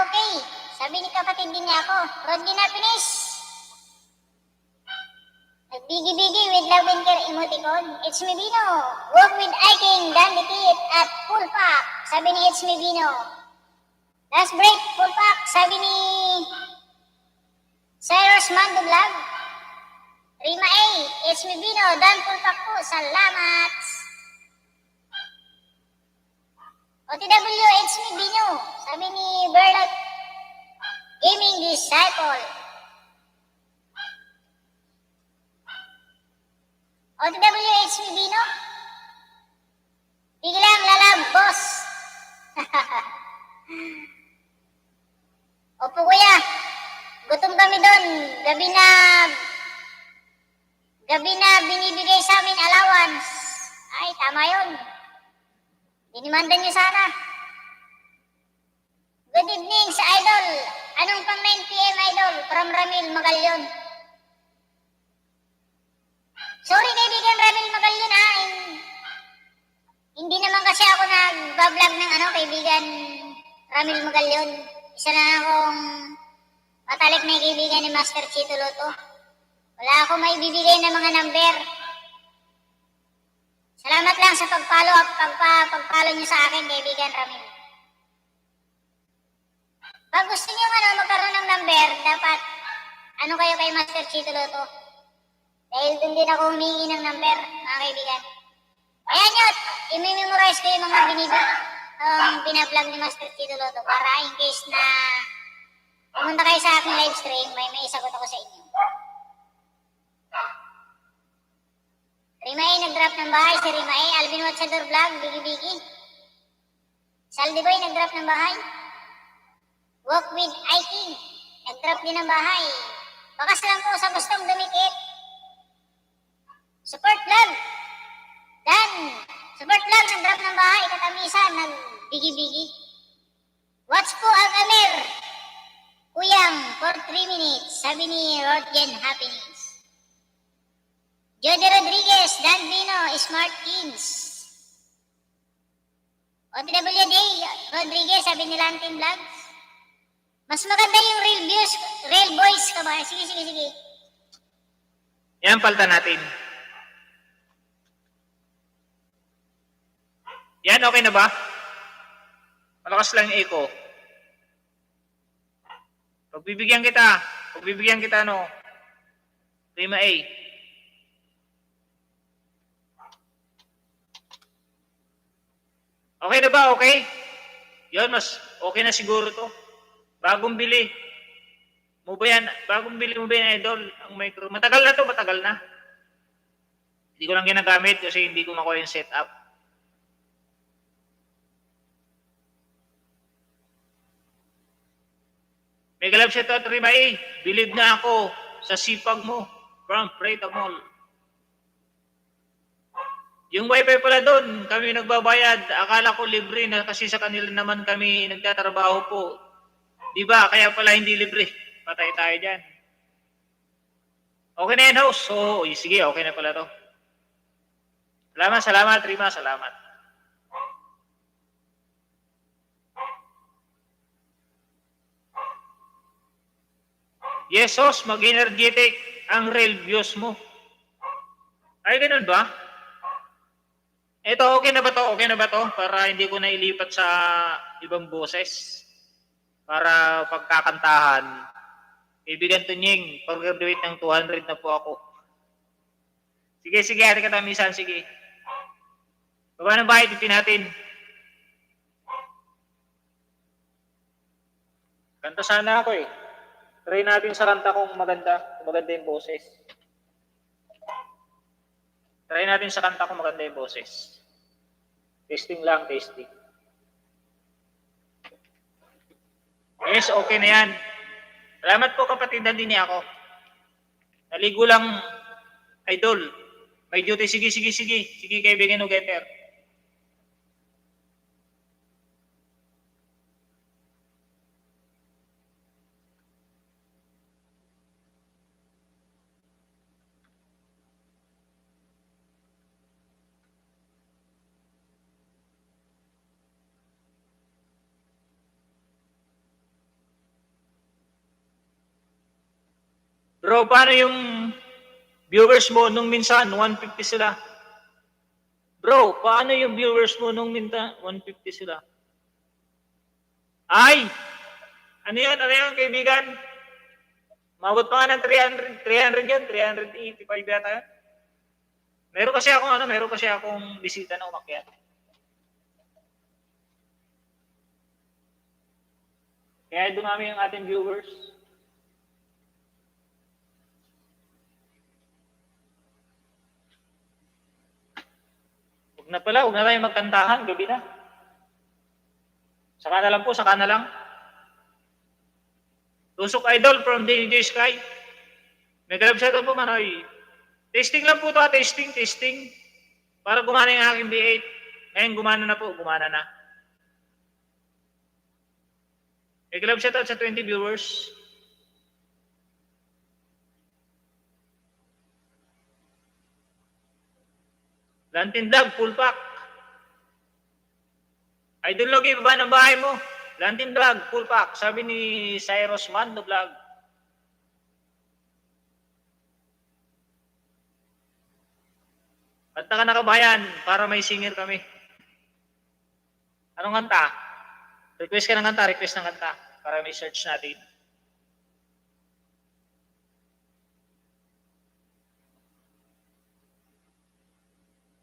Okay. Sabi ni kapatid din ako. Road din na finish. Nagbigi-bigi with love and care emoticon. It's me Bino. Walk with Iking, Dandy Kit at full pack. Sabi ni It's me Bino. Last break, full pack. Sabi ni Cyrus Mando Vlog. Rima A, It's me Bino. Dan full pack po. Salamat. OTW, It's me Bino. Sabi ni Bernard Gaming Disciple. OTW, It's me Bino. Biglang lalam, boss. Opo kuya, gutom kami doon. Gabi na binibigay sa amin allowance. Ay, tama yun. Dinimandan niyo sana. Good evening sa Idol. Anong pang 9 PM Idol? From Ramil Magalyon. Sorry kaibigan Ramil Magalyon ha. Hindi naman kasi ako nag-vlog ng kaibigan Ramil Magalyon. Isa na akong matalik na kaibigan ni Master Chito Loto. Wala akong maibibigay ng mga number. Salamat lang sa pagpalo niyo sa akin, kaibigan Ramil. Pag gusto niyo magkaroon ng number, dapat kayo kay Master Chito Loto. Dahil dun din ako humingi ng number, mga kaibigan. Ayan yun, i-memorize ko yung mga binablog ni Master Tito Lotto para in case na pumunta kayo sa aking live stream, may isagot ako sa inyo. Rimae nag-drop ng bahay, si Rimae, Alvin Watchador Vlog, Bigi. Saldi Boy nag-drop ng bahay. Walk with Iking, nag-drop din ng bahay. Bakas lang po sa gustong dumikit. Support Vlog. Dan, Support Vlog, nag-drop ng bahay. Katamisan, nag-bigi. Watch po Al-Amir. Kuyang, for 3 minutes. Sabi ni Rodgen Happiness. Jody Rodriguez, Dan Vino, Smart Kings. OTWD, Rodriguez, sabi ni Lantin Vlogs. Mas maganda yung real voice ka ba? Sige. Yan, palta natin. Yan, okay na ba? Malakas lang yung echo. Pagbibigyan kita, no? Prima A. Okay na ba? Okay? Yun, mas okay na siguro to. Bagong bili. Bagong bili mo ba yan, idol? Ang micro. Matagal na to, matagal na. Hindi ko lang ginagamit kasi hindi ko makuha yung setup. Mega love shout out, Rima A. Believe na ako sa sipag mo from Preta Mall. Yung wifi pala doon, kami nagbabayad. Akala ko libre na kasi sa kanila naman kami nagtatrabaho po. Diba? Kaya pala hindi libre. Patay tayo dyan. Okay na yan, host. So, sige, okay na pala to. Salamat, Rima, salamat. Yes, host, mag-energetic ang real views mo. Ay, ganun ba? Ito, okay na ba to? Para hindi ko na ilipat sa ibang boses. Para pagkakantahan. Ibigan to Nying, pag-graduate ng 200 na po ako. Sige, ate katamisan, sige. Baba ng bahay, titin natin. Kanta sana ako eh. Try natin sa kanta kung maganda yung boses. Try natin sa kanta kung maganda yung boses. Testing lang, testing. Yes, okay na yan. Salamat po kapatid, din ako. Naligo lang, idol. May duty, sige. Sige, kaibigan o getter. Bro, paano yung viewers mo nung minsan 150 sila? Bro, paano yung viewers mo nung minsan 150 sila? Ay! Ano yan, kaibigan? Mabot pa nga ng 300 yan, 385 yata yan. Meron kasi akong bisita na umakyat. Kaya dumami yung ating viewers. Huwag na tayo magkantahan, gabi na. Saka na lang. Tusok Idol from DJ Sky. May galab siya ito po, Manoy. Testing lang po ito, testing. Para gumana yung aking B8. Ngayon, gumana na. May galab siya ito sa 20 viewers. Lantin Vlog, full pack. Idol Logi, baba ng bahay mo. Lantin Vlog, full pack. Sabi ni Cyrus Mando Vlog. Kanta ka na kabayan para may singer kami. Anong kanta? Request ng kanta. Para may search natin.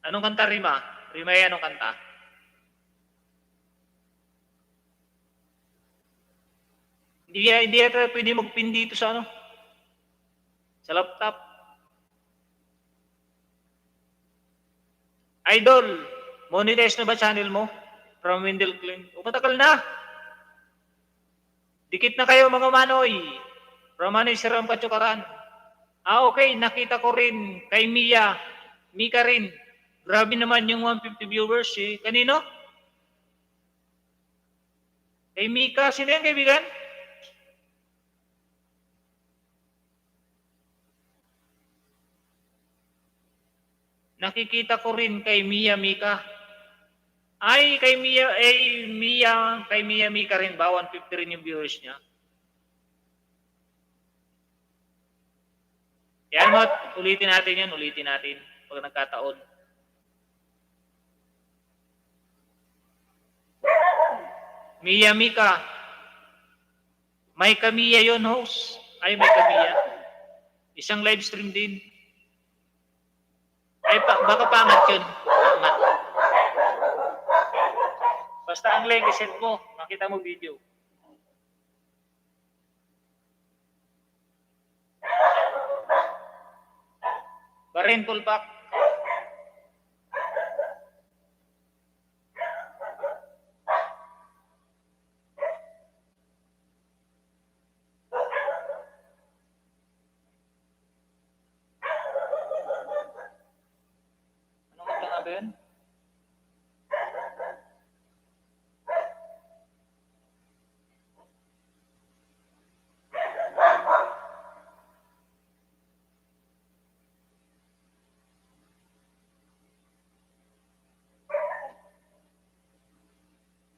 Anong kanta, Rima? Rima, anong kanta? Hindi yata pwede mag-pin dito sa ano? Sa laptop. Idol, monetize na ba channel mo? From Wendell Clean. O matagal na. Dikit na kayo mga manoy. From Manoy Siram Kachukaran. Okay, nakita ko rin kay Mia. Mika rin. Grabe naman yung 150 viewers eh. Kanino? Kay Mika. Sino yan, kaibigan? Nakikita ko rin kay Mia Mika. Ay, kay Mia Mika rin ba? 150 rin yung viewers niya. Yan mo, ulitin natin yan, ulitin natin pag nagkataon. Mia Mika. May Kamiya yon host. Ay, may Kamiya. Isang live stream din. Ay, baka pangat yun. Pangat. Basta ang link, iset mo. Makita mo video. Barin Tulpak. Anong kanta nga ba yun?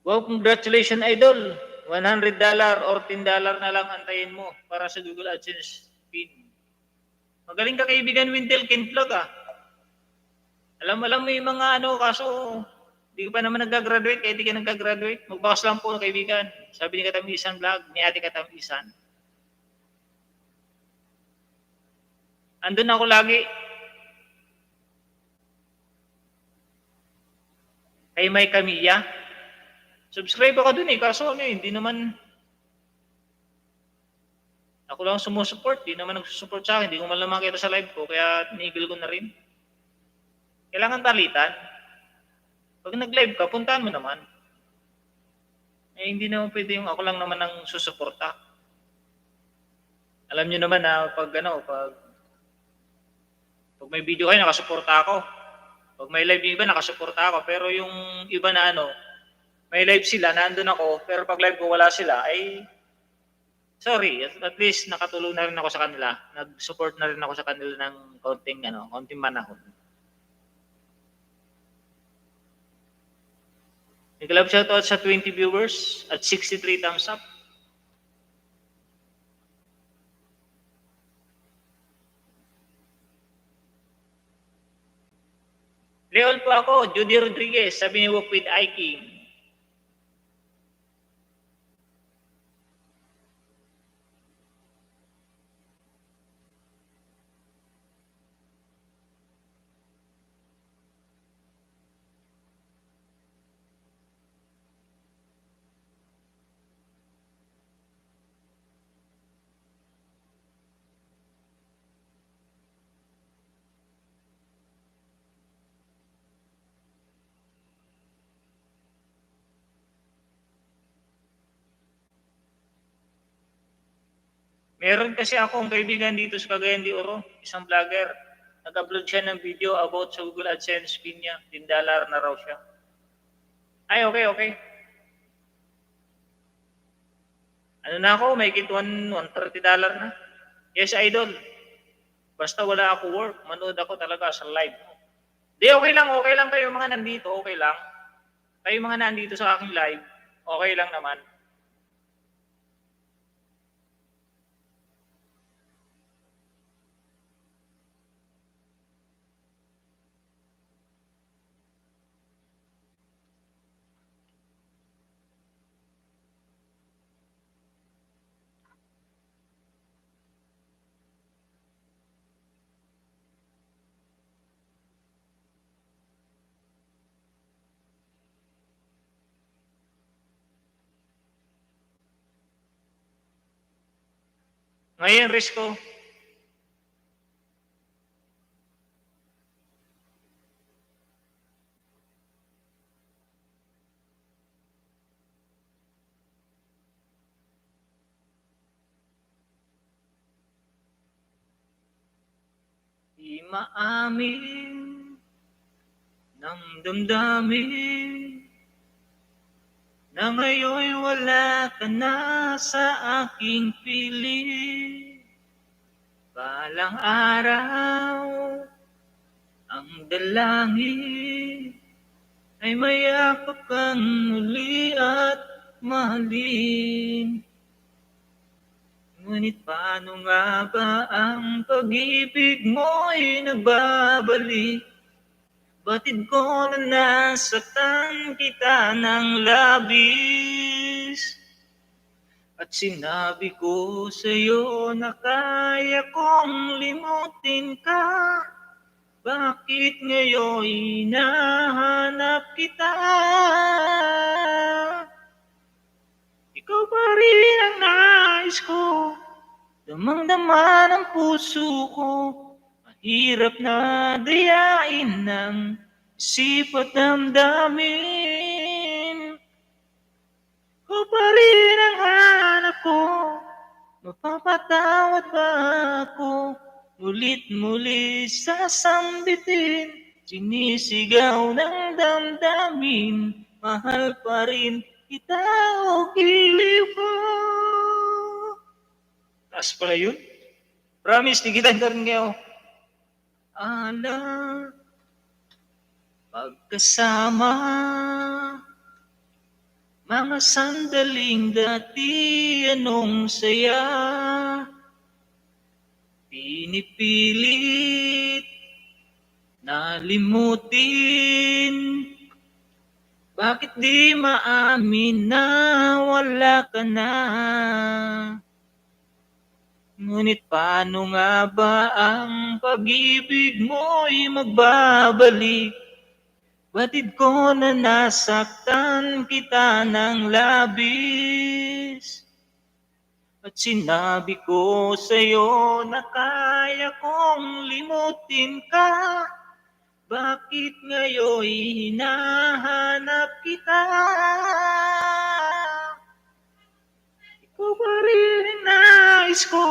Wow, congratulations, idol. $100 or $10 na lang antayin mo para sa Google AdSense pin. Magaling ka, kaibigan Wendell Kinvlog ah. Alam mo yung mga ano, kaso di ka pa naman nag-graduate, kaya di ka nag-graduate. Magbakas lang po, kaibigan. Sabi ni Katamisan Vlog, ni Ate Katamisan. Andun ako lagi. Kay May Kamiya. Subscribe ako dun eh, kaso ano eh, hindi naman ako lang sumusupport, hindi naman nagsusupport sa akin, hindi ko man lang makita sa live ko, kaya tinigil ko na rin. Kailangan talitan. Pag nag-live ka, puntahan mo naman. Eh, hindi naman pwede yung ako lang naman ang susuporta. Alam niyo naman na pag may video kayo, nakasuporta ako. Pag may live yung iba, nakasuporta ako. Pero yung iba na may live sila, nandun ako, pero pag live ko wala sila, ay sorry, at least nakatulong na rin ako sa kanila. Nag-support na rin ako sa kanila ng konting manahon. Nag-love shoutout sa 20 viewers at 63 thumbs up. Leon po ako, Judy Rodriguez, sabi ni Walk with Iking. Meron kasi akong kaibigan dito sa Cagayan de Oro, isang vlogger. Nag-upload siya ng video about sa Google AdSense pin niya. $10 na raw siya. Ay, okay. Ano na ako, may kit $130 na. Yes, idol. Basta wala ako work, manood ako talaga sa live. Di, okay lang kayo mga nandito, okay lang. Kayo mga nandito sa aking live, okay lang naman. Ngayon, Risco. Di maamin ng damdamin na ngayon'y wala ka na sa aking piling. Balang araw, ang dalangin ay mayakap kang muli at mahalin. Ngunit paano nga ba ang pag-ibig mo'y nagbabalik? Batid ko na nasaktan kita ng labis. At sinabi ko sa'yo na kaya kong limutin ka. Bakit ngayon hinahanap kita? Ikaw pa rin ang nais ko, damang-dama ng puso ko. Mahirap na dayain ng isip at damdamin. Ikaw pa rin ang hanap ko, mapapatawad ba ako? Mulit-muli sasambitin, sinisigaw ng damdamin. Mahal pa rin kita o giliw ko. Taas pala yun. Promise, dikitan ka rin kayo. Ala, pagkasama, mga sandaling dati anong saya. Pinipilit nalimutin. Bakit di maamin na wala ka na? Ngunit paano nga ba ang pag-ibig mo'y magbabalik? Batid ko na nasaktan kita ng labis. At sinabi ko sa'yo na kaya kong limutin ka. Bakit ngayon hinahanap kita? Ikaw pa rin ang nais ko,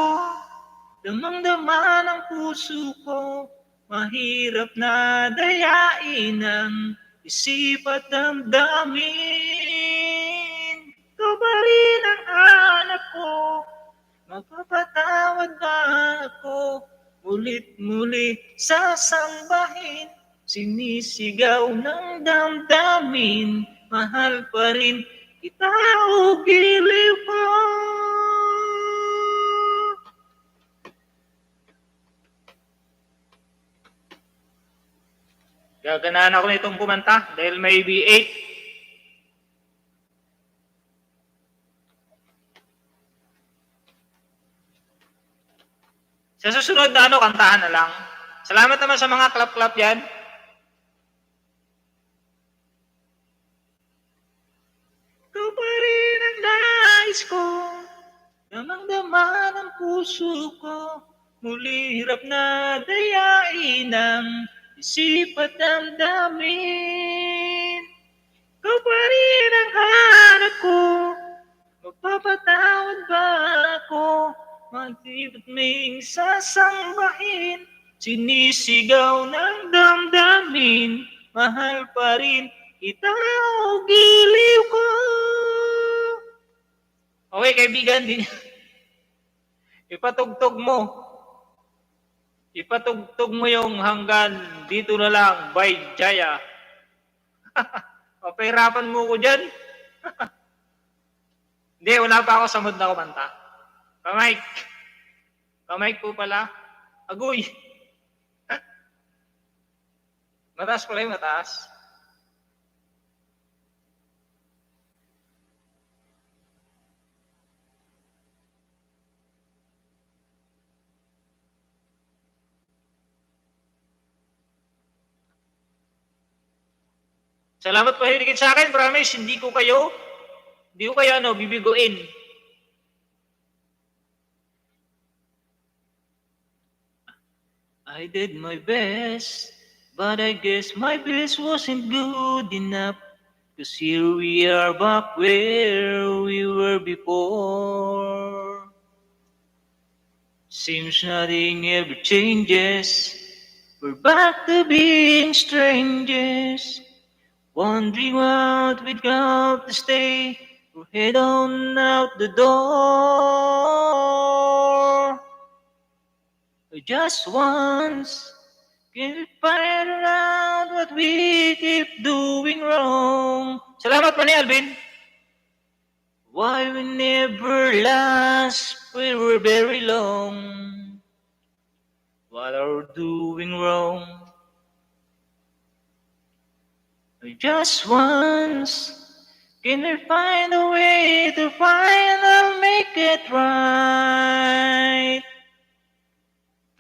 damang-dama ng puso ko. Mahirap na dayain ang isip at damdamin. Ikaw pa rin ang hanap ko, mapapatawad ba ako? Ulit-muli sasambahin, sinisigaw ng damdamin. Mahal pa rin kita o giliw ko. Gaganahan ako nitong kumanta dahil may B8. Sa susunod na kantahan na lang. Salamat naman sa mga clap-clap dyan. Ikaw pa rin ang nais ko, damang-dama ng puso ko. Muli hirap na dayain ang isip at damdamin. Ikaw pa rin ang hanap ko, magpapatawad ba ako? Magtibot ming sasambahin, sinisigaw ng damdamin. Mahal pa rin kita o giliw ko. Okay, kaibigan, ipatugtog mo. Ipatugtog mo yung hanggang dito na lang by Jaya. Papahirapan mo ko dyan. Hindi, wala pa ako sa mood na kumanta. Kamike. Kamike po pala. Agoy. Mataas pala yung mataas. Salamat po hiniligid sa akin. Promise, hindi ko kayo bibiguin. I did my best, but I guess my best wasn't good enough. 'Cause here we are back where we were before. Seems nothing ever changes. We're back to being strangers. Wondering what we'd got to stay. We'll head on out the door. Just once, can we find out what we keep doing wrong? Salamat pa ni Alvin. Why we never last, we were very long. What are we doing wrong? Just once, can we find a way to finally make it right?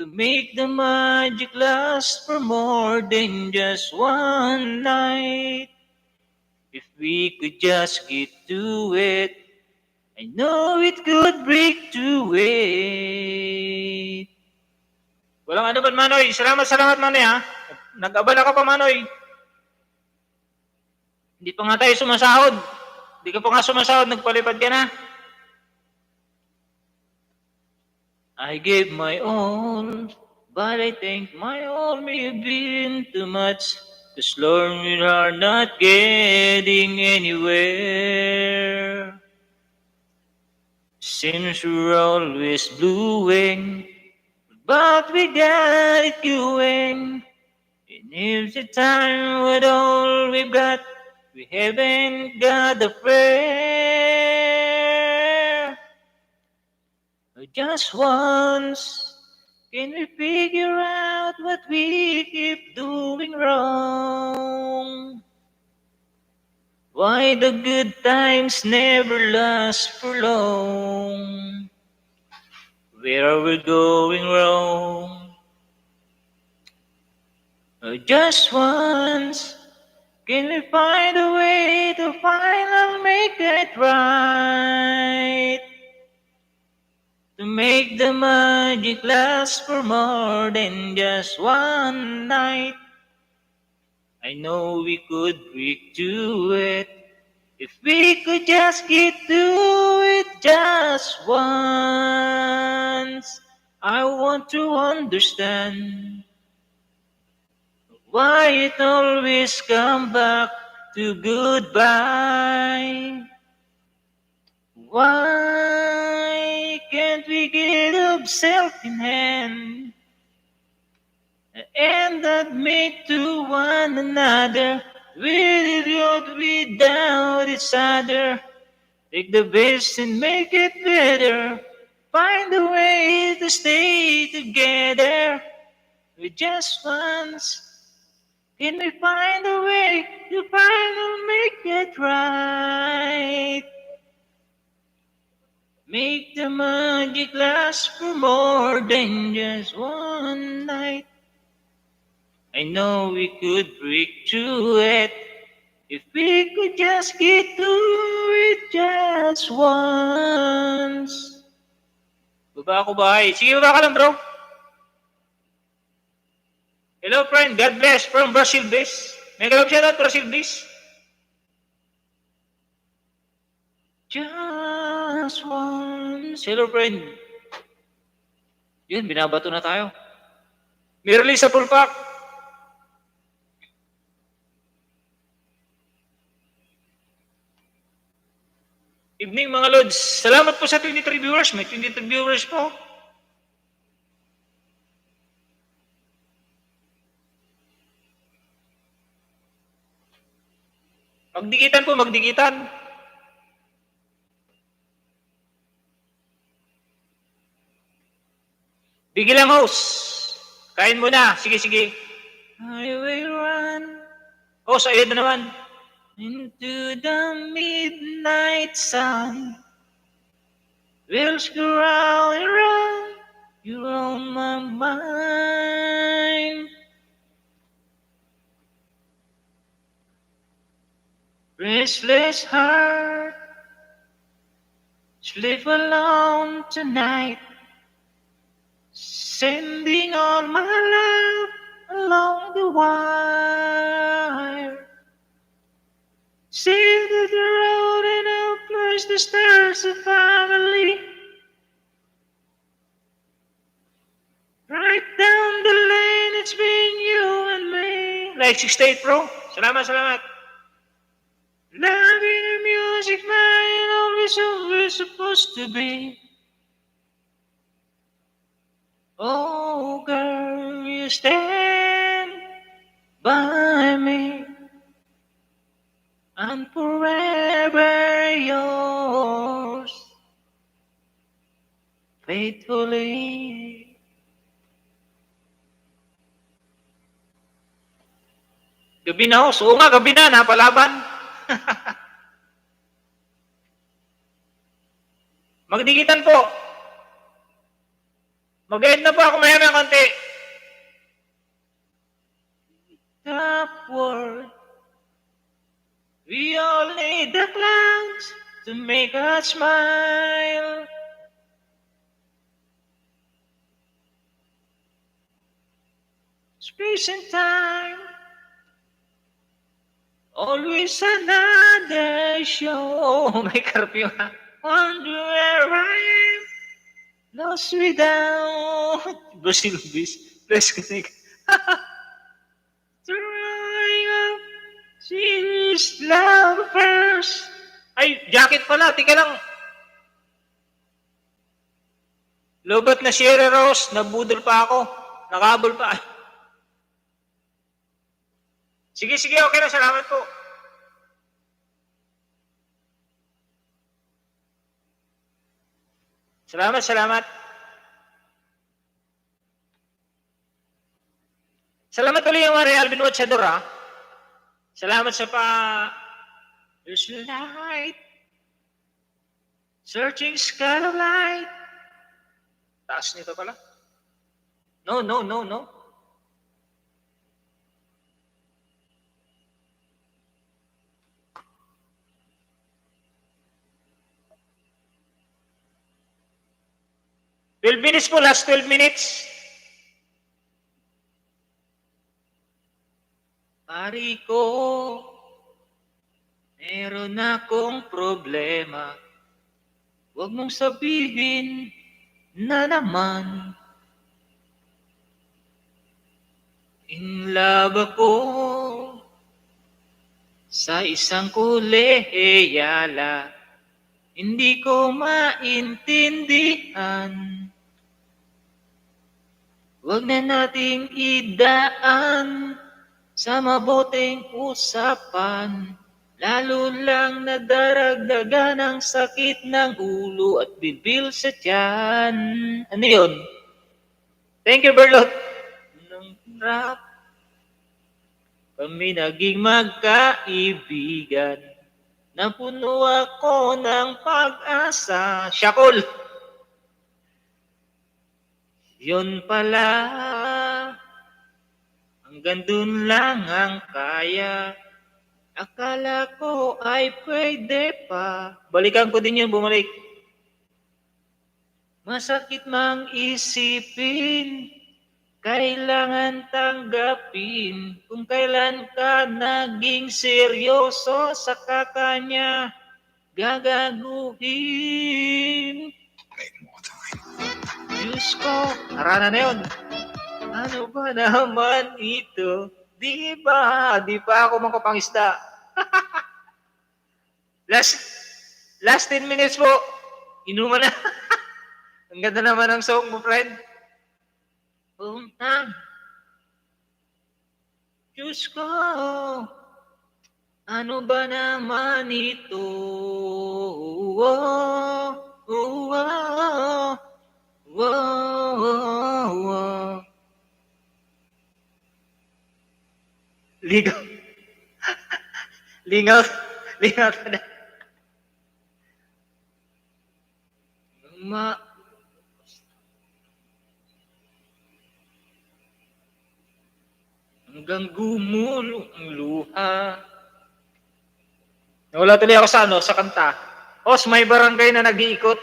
To make the magic last for more than just one night. If we could just get to it, I know it could break to it. Walang ano ba, Manoy? Salamat, Manoy, ha? Nag-abala ka pa, Manoy. Hindi pa nga tayo sumasahod. Hindi ka pa nga sumasahod, nagpalipad ka na. I gave my all, but I think my all may have been too much. 'Cause Lord, we are not getting anywhere. Seems we're always blueing, but we got it going. And if the time with all we've got, we haven't got a prayer. Just once, can we figure out what we keep doing wrong? Why the good times never last for long? Where are we going wrong? Just once, can we find a way to finally make it right? To make the magic last for more than just one night. I know we could break to it if we could just get to it just once. I want to understand why it always come back to goodbye. Why can't we get up self in hand and admit to one another with it without each other? Take the best and make it better. Find a way to stay together. With just once, can we find a way to finally make it right? Make the magic last for more than just one night. I know we could break through it if we could just get through it just once. Baba ako ba? Sige, baba ka lang, bro. Hello, friend. God bless from Brazil Base. May galap siya na, Brazil Base. Just once. Hello, friend. Yun, binabato na tayo. Merely sa pulpak. Evening, mga Lods. Salamat po sa 23 viewers. May 23 viewers po. Magdikitan po, magdikitan. Bigil lang, host. Kain mo na. Sige, sige. I will run. Host, ayun na naman. Into the midnight sun. We'll screw around and run. You're on my mind. Restless heart. Sleep alone tonight. Sending all my love along the wire. See that the road and I'll place the stars of family. Right down the lane, it's been you and me. Like 68 Pro. Salamat, salamat. Loving the music, man, always always supposed to be. Oh, girl, you stand by me. I'm forever yours, faithfully. Gabi na, host. Oo nga, gabi na, napalaban. Magdikitan po. Mag-end na po ako maya ng konti. Upward, we all need the clouds to make us smile. Space and time, always another show. Oh, may curfew ha. Wonder where I am, lost without. Basil Bis, bless ka Nick. Throwing up, serious love first. Ay, jacket pala, tika lang. Lobat na Sierra Rose, nabudol pa ako. Nakabol pa. Sige, sige, okay na. Salamat po. Salamat, salamat. Salamat ulit yung Maria Alvin Watchador, ha. Salamat sa pa... There's light. Searching sky of light. Taas nito pala. No. "12 minutes po, last 12 minutes. Pari ko, meron akong problema. Huwag mong sabihin na naman. In love ako sa isang kolehiyala. Hindi ko maintindihan. Huwag na nating idaan sa mabuting usapan, lalo lang nadaragdagan ang sakit ng ulo at bibil sa tiyan." Ano yun? Thank you, Berlot. Nang rap, kami naging magkaibigan, napuno ako ng pag-asa. Shakol! Yun pala, hanggang dun lang ang kaya. Akala ko ay pwede pa. Balikan ko din yun, bumalik. Masakit mang isipin, kailangan tanggapin. Kung kailan ka naging seryoso, saka kanya gagaguhin. Diyos ko, arana na yun. Ano ba naman ito? Di pa ako makapangisda. last 10 minutes po. Inuman na. Ang ganda naman ng song mo, friend. Puntang. Diyos ko, ano ba naman ito? Ligaw. Lingaw na. Hanggang gumulo ang luha. Nawala tuloy ako sa kanta. Os, may barangay na nag-iikot.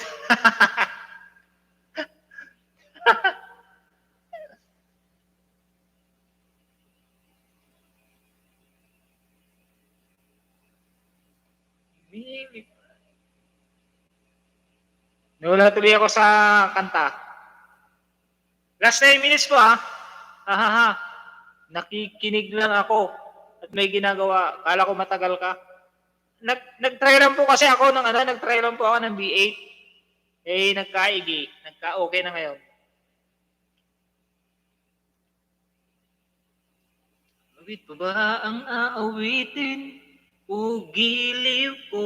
Nawala tuloy ako sa kanta. Last 9 minutes po ha. Ha. Nakikinig lang ako at may ginagawa. Kala ko matagal ka. Nag-try lang po kasi ako nag-try lang po ako ng B8. Eh, nagka-IG. Nagka-okay na ngayon. Awit pa ba ang aawitin o giliw ko?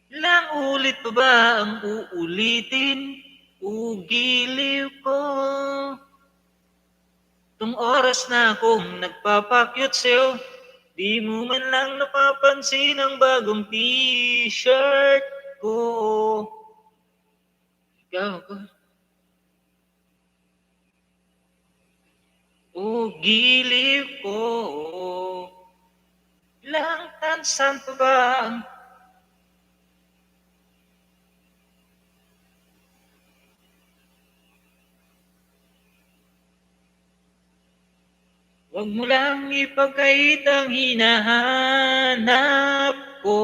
Ilang ulit pa ba ang uulitin o giliw ko? Itong oras na akong nagpapakyut sa'yo, di mo man lang napapansin ang bagong t-shirt ko. Ikaw ko. O giliw ko. Ilang tansan pa ba ang Huwag mo lang ipagkait ang hinahanap ko.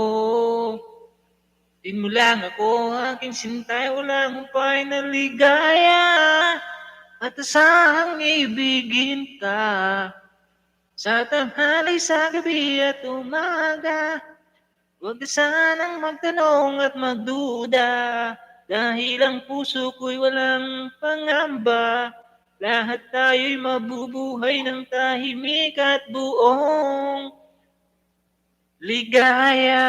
Di mo lang ako aking sintay, walang humpay na ligaya. At asahang ibigin ka sa tanghali, sa gabi at umaga. Huwag ka sanang magtanong at magduda, dahil ang puso ko'y walang pangamba. Lahat tayo'y mabubuhay ng tahimik at buong ligaya.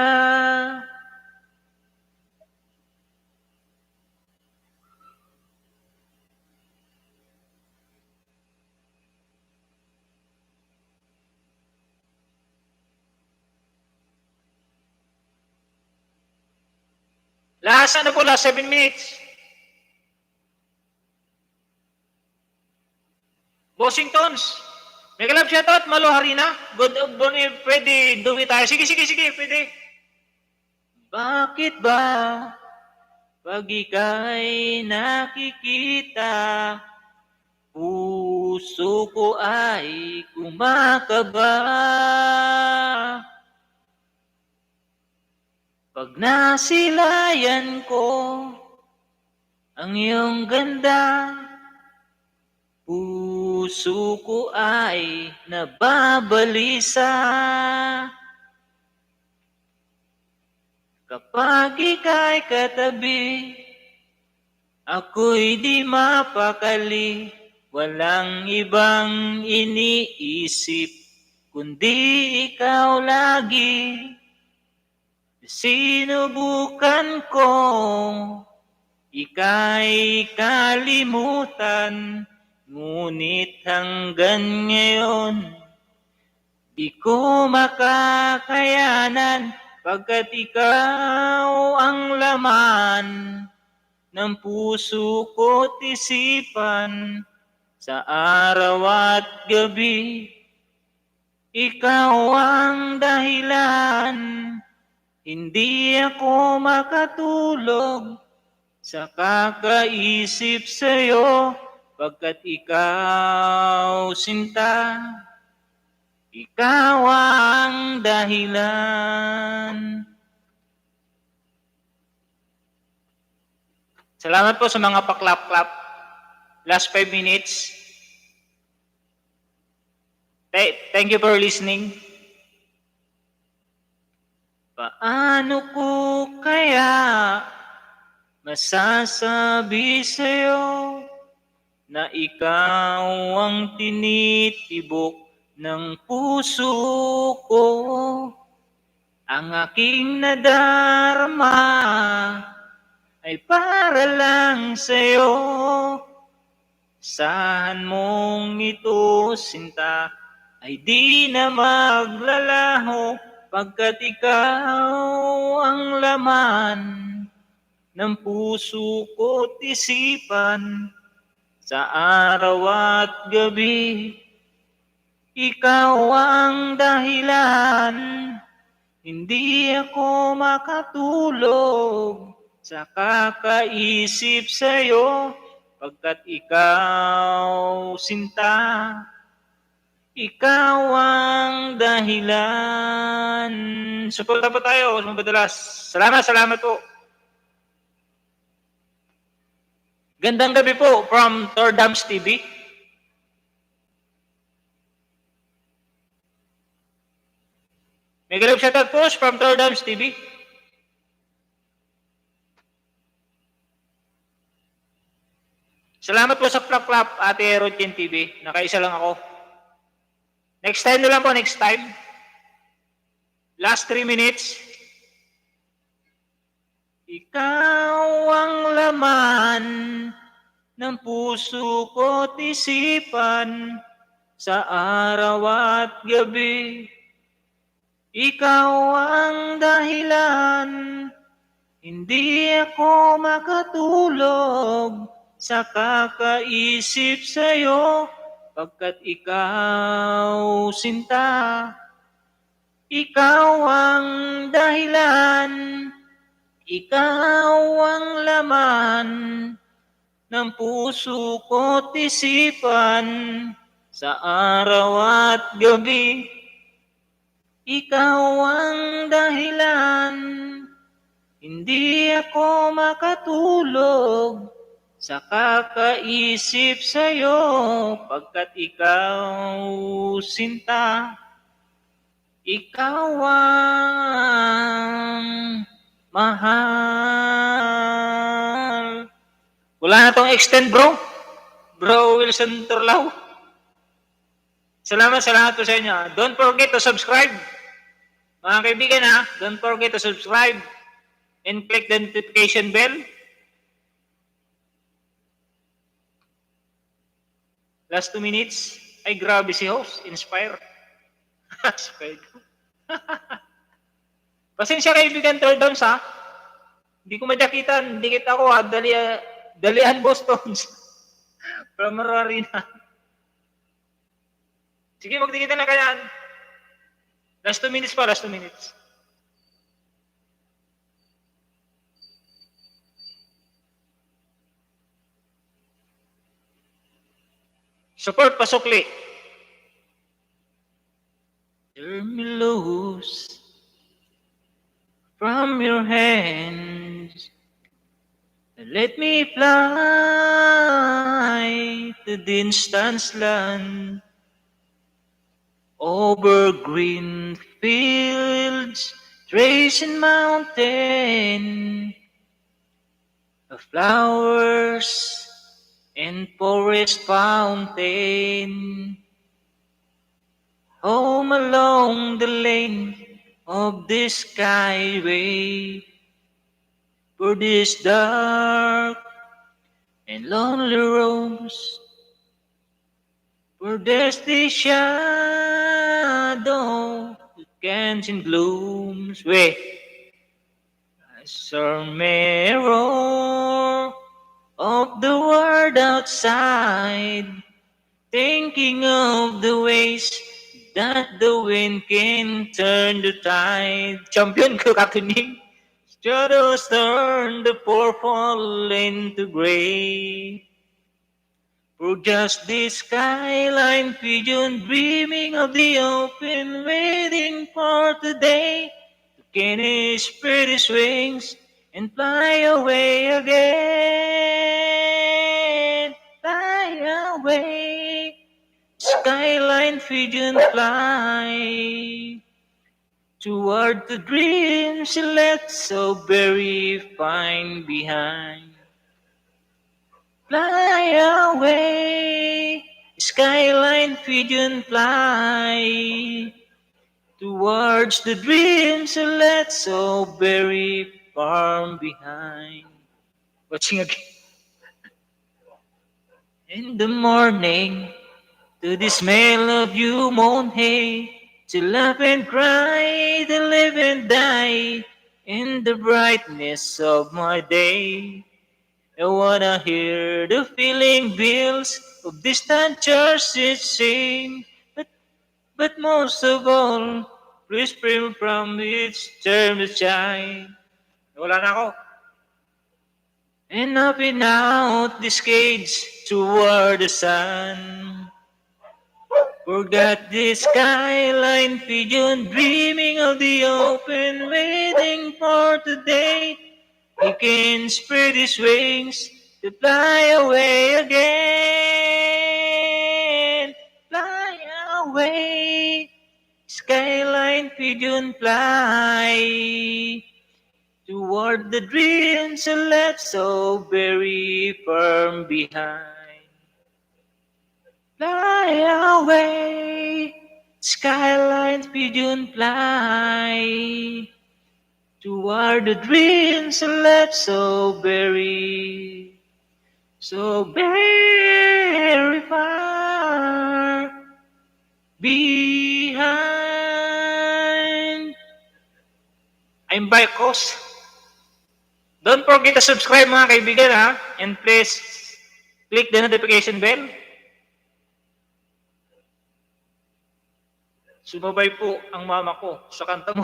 Last 7 minutes. Bossingtons. May kalab shoutout, Malo Harina. Good, pwede duwi tayo. Sige, pwede. Bakit ba pag ika'y nakikita, puso ko ay kumakaba? Pag nasilayan ko ang iyong ganda, puso ko ay nababalisa. Kapag ika'y katabi, ako'y di mapakali. Walang ibang iniisip, kundi ikaw lagi. Sinubukan ko, ika'y kalimutan, ngunit hanggang ngayon, di ko makakayanan, pagkat ikaw ang laman ng puso ko't isipan, sa araw at gabi. Ikaw ang dahilan, hindi ako makatulog sa kakaisip sa'yo, pagkat ikaw sinta, ikaw ang dahilan. Salamat po sa mga paklap-klap. Last 5 minutes. Thank you for listening. Paano ko kaya masasabi sa'yo na ikaw ang tinitibok ng puso ko? Ang aking nadarama ay para lang sa'yo. Saan mong ito, sinta, ay di na maglalaho, pagkat ikaw ang laman ng puso ko't isipan, sa araw at gabi. Ikaw ang dahilan, hindi ako makatulog sa kakaisip sa'yo, pagkat ikaw sinta, Ikaw ang dahilan. Suporta po tayo, madalas. Salamat po. Gandang gabi po from Tordams TV. May galap shoutout po from Tordams TV. Salamat po sa clap-clap, Ate Rodjen TV. Nakaisa lang ako. Next time na lang po, next time. Last 3 minutes. Ikaw ang laman ng puso ko't isipan sa araw at gabi. Ikaw ang dahilan, hindi ako makatulog sa kakaisip sa'yo, pagkat ikaw sinta. Ikaw ang dahilan, ikaw ang laman ng puso ko't isipan sa araw at gabi. Ikaw ang dahilan, hindi ako makatulog sa kakaisip sa'yo, pagkat ikaw sinta. Ikaw ang mahal. Wala na tong extend, bro. Bro Wilson Turlaw. Salamat po sa inyo. Don't forget to subscribe. Mga kaibigan ha, don't forget to subscribe and click the notification bell. Last 2 minutes. Ay, grabe si host. Inspire. Inspired. Pasensya kaibigan, third downs ha. Hindi ko madyakitan. Dikit ako ha. Dalian Bostons. From Mararina. Sige, magdikitan na kayaan. Last 2 minutes pa, last 2 minutes. Support pasukli. Turn me loose from your hands. Let me fly to distant land. Over green fields, tracing mountain of flowers and forest fountain. Home along the lane of the skyway, for this dark and lonely roads. For there's the shadow that can't in blooms. Wait. I saw a mirror of the world outside, thinking of the ways that the wind can turn the tide. Champion ko kakinig. Shadows turn the purple into gray. For just this skyline pigeon dreaming of the open, waiting for today to gain his pretty wings and fly away again. Fly away, skyline pigeon fly toward the dreams he left so very fine behind. Fly away, skyline pigeon fly towards the dreams you left so very far behind. Watching again. In the morning, to the smell of you mown hay, to laugh and cry, to live and die in the brightness of my day. I wanna hear the filling bills of distant churches sing, but most of all, whispering from its term shine. Wala na ako. And upping out this cage toward the sun. Forgot the skyline pigeon dreaming of the open, waiting for today. He can spread his wings to fly away again. Fly away, skyline pigeon fly toward the dreams you left so very firm behind. Fly away, skyline pigeon fly toward the dreams you left so very far behind. I'm Baikos. Don't forget to subscribe mga kaibigan ha, and please click the notification bell. Sumabay po ang mama ko sa kanta mo.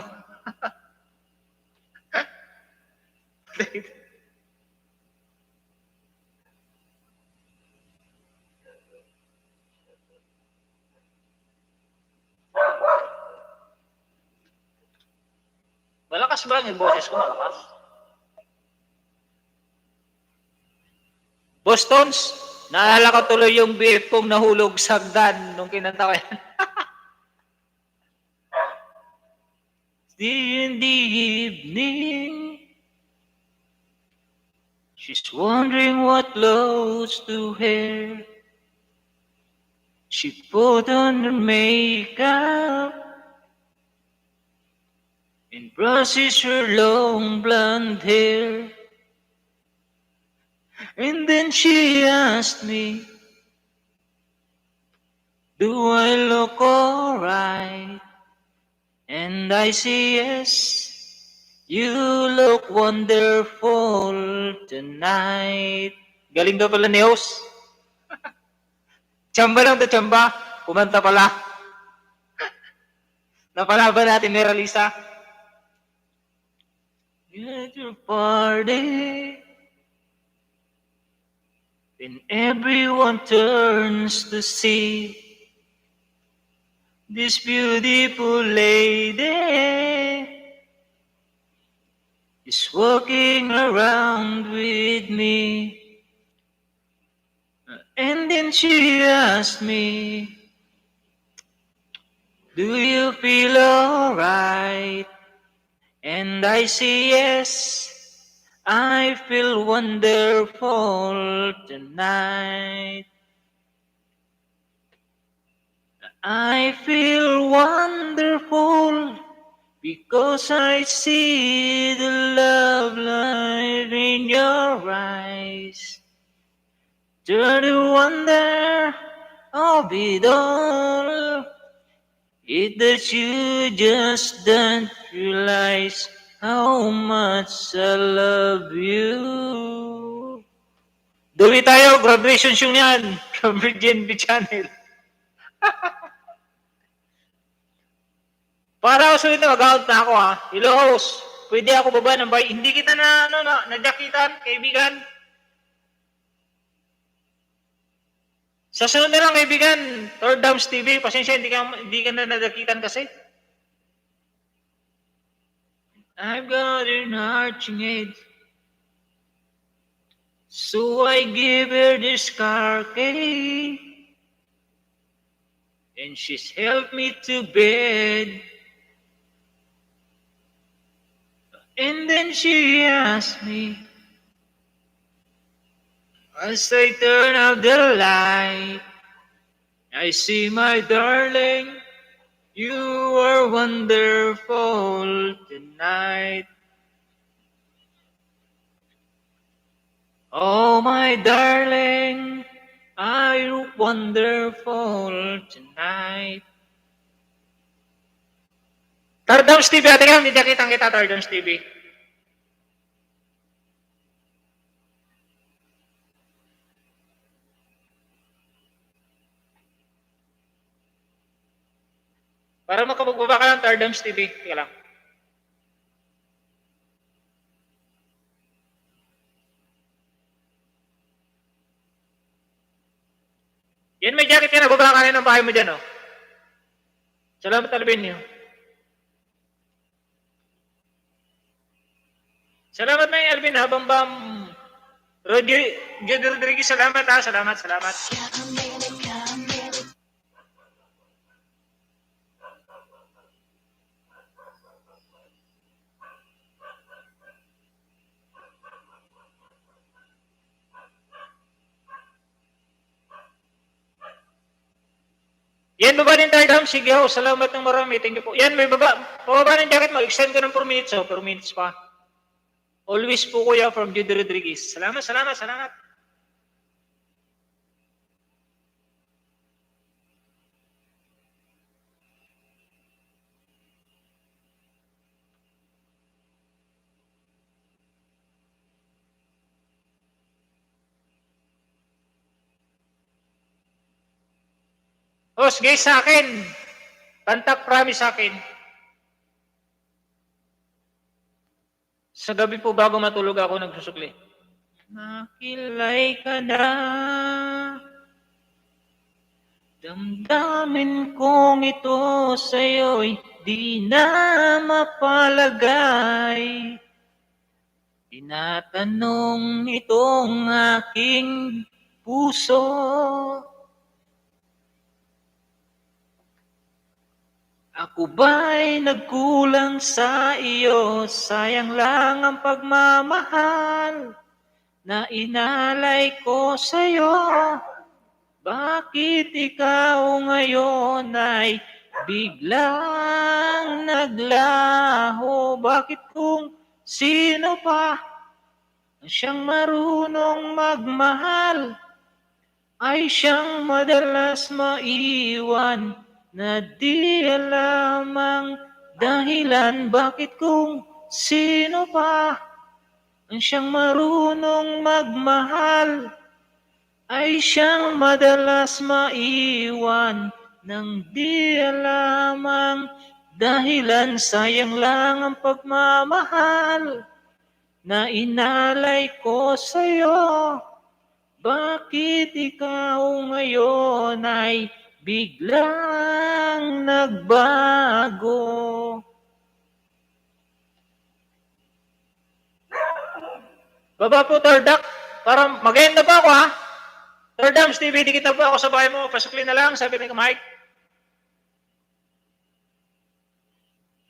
Malakas ba ang boses ko? Malakas? Bostons, naalala ko tuloy yung BF kong nahulog sa hagdan nung kinanta ko yan. In the evening, she's wondering what clothes to wear. She put on her makeup and brushes her long blonde hair. And then she asked me, do I look alright? And I say yes, you look wonderful tonight. Galing daw pala ni host. Tsamba lang to, tsamba. Kumanta pala. Napalaban natin ni Ralisa. At your party, then everyone turns to see this beautiful lady is walking around with me. And then she asked me, do you feel alright? And I say yes, I feel wonderful tonight. I feel wonderful because I see the love light in your eyes. Turn to wonder of it all. It that you just don't realize how much I love you. Dumi tayo, graduation show niyan from Virgin B Channel. Para ako sulit na mag-out na ako ha. Hello host, pwede ako baba ng bay. Hindi kita nagdakitan, kaibigan. Sa sunod na lang kaibigan, Third Downs TV, pasensya, hindi ka na nadakitan kasi. I've got an arching head, so I give her this car key, and she's helped me to bed. And then she asked me, as I turn out the light, I see my darling, you are wonderful tonight. Oh, my darling, I look wonderful tonight. Tardams TV, ate ka, hindi nakita kita, Tardams TV. Para makapagbaba ka ng Tardams TV, tika lang. Yan, may jacket ka na, baba ka na ng bahay mo dyan, oh. Salamat, Albinio. Salamat na yung Alvin, habang bam. Jody Rodriguez, salamat ha. Salamat, salamat. Yan, baba ng third ham. Sige ho, salamat ng marami. Thank you po. Yan, may pababa ng jacket mo. Extend ko ng 4 minutes ho. 4 minutes pa. Always po kuya from Judy Rodriguez. Salamat, salamat, salamat. Host, guys, sa akin. Tantak, promise sa akin. Sa gabi po bago matulog ako nagsusukli. Nakilay ka na. Damdamin kong ito sa'yo'y di na mapalagay. Tinatanong itong aking puso. Ako ba'y nagkulang sa iyo? Sayang lang ang pagmamahal na inalay ko sa'yo. Bakit ikaw ngayon ay biglang naglaho? Bakit kung sino pa ang siyang marunong magmahal ay siyang madalas maiwan? Na di alam ang dahilan, bakit kung sino pa ang siyang marunong magmahal ay siyang madalas maiwan nang di alam ang dahilan. Sayang lang ang pagmamahal na inalay ko sa'yo. Bakit ikaw ngayon ay biglang nagbago? Baba po, third act. Para mag-end na pa ako, ha? Third act, Stevie, dikit na po ako sa bahay mo. Pasukli na lang, sabi ni Mike.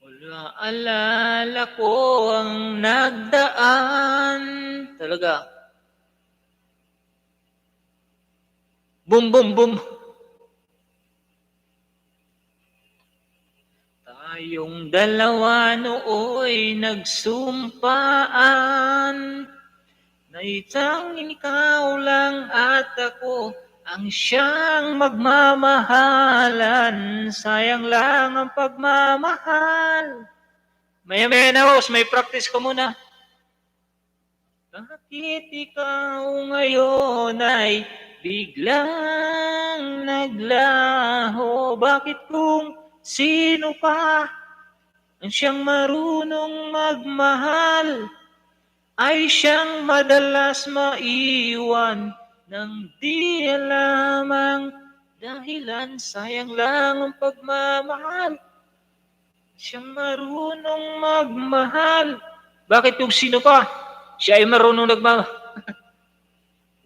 Wala, alala ko ang nagdaan. Talaga. Boom, boom, boom. Tayong dalawa nooy nagsumpaan na itanging ikaw lang at ako ang siyang magmamahalan. Sayang lang ang pagmamahal. Maya-maya na, host, may practice ko muna. Bakit ikaw ngayon ay biglang naglaho? Bakit kung sino pa ang siyang marunong magmahal ay siyang madalas maiwan nang di alam ang dahilan? Sayang lang ang pagmamahal, siyang marunong magmahal. Bakit kung sino pa siya ay marunong nagmamahal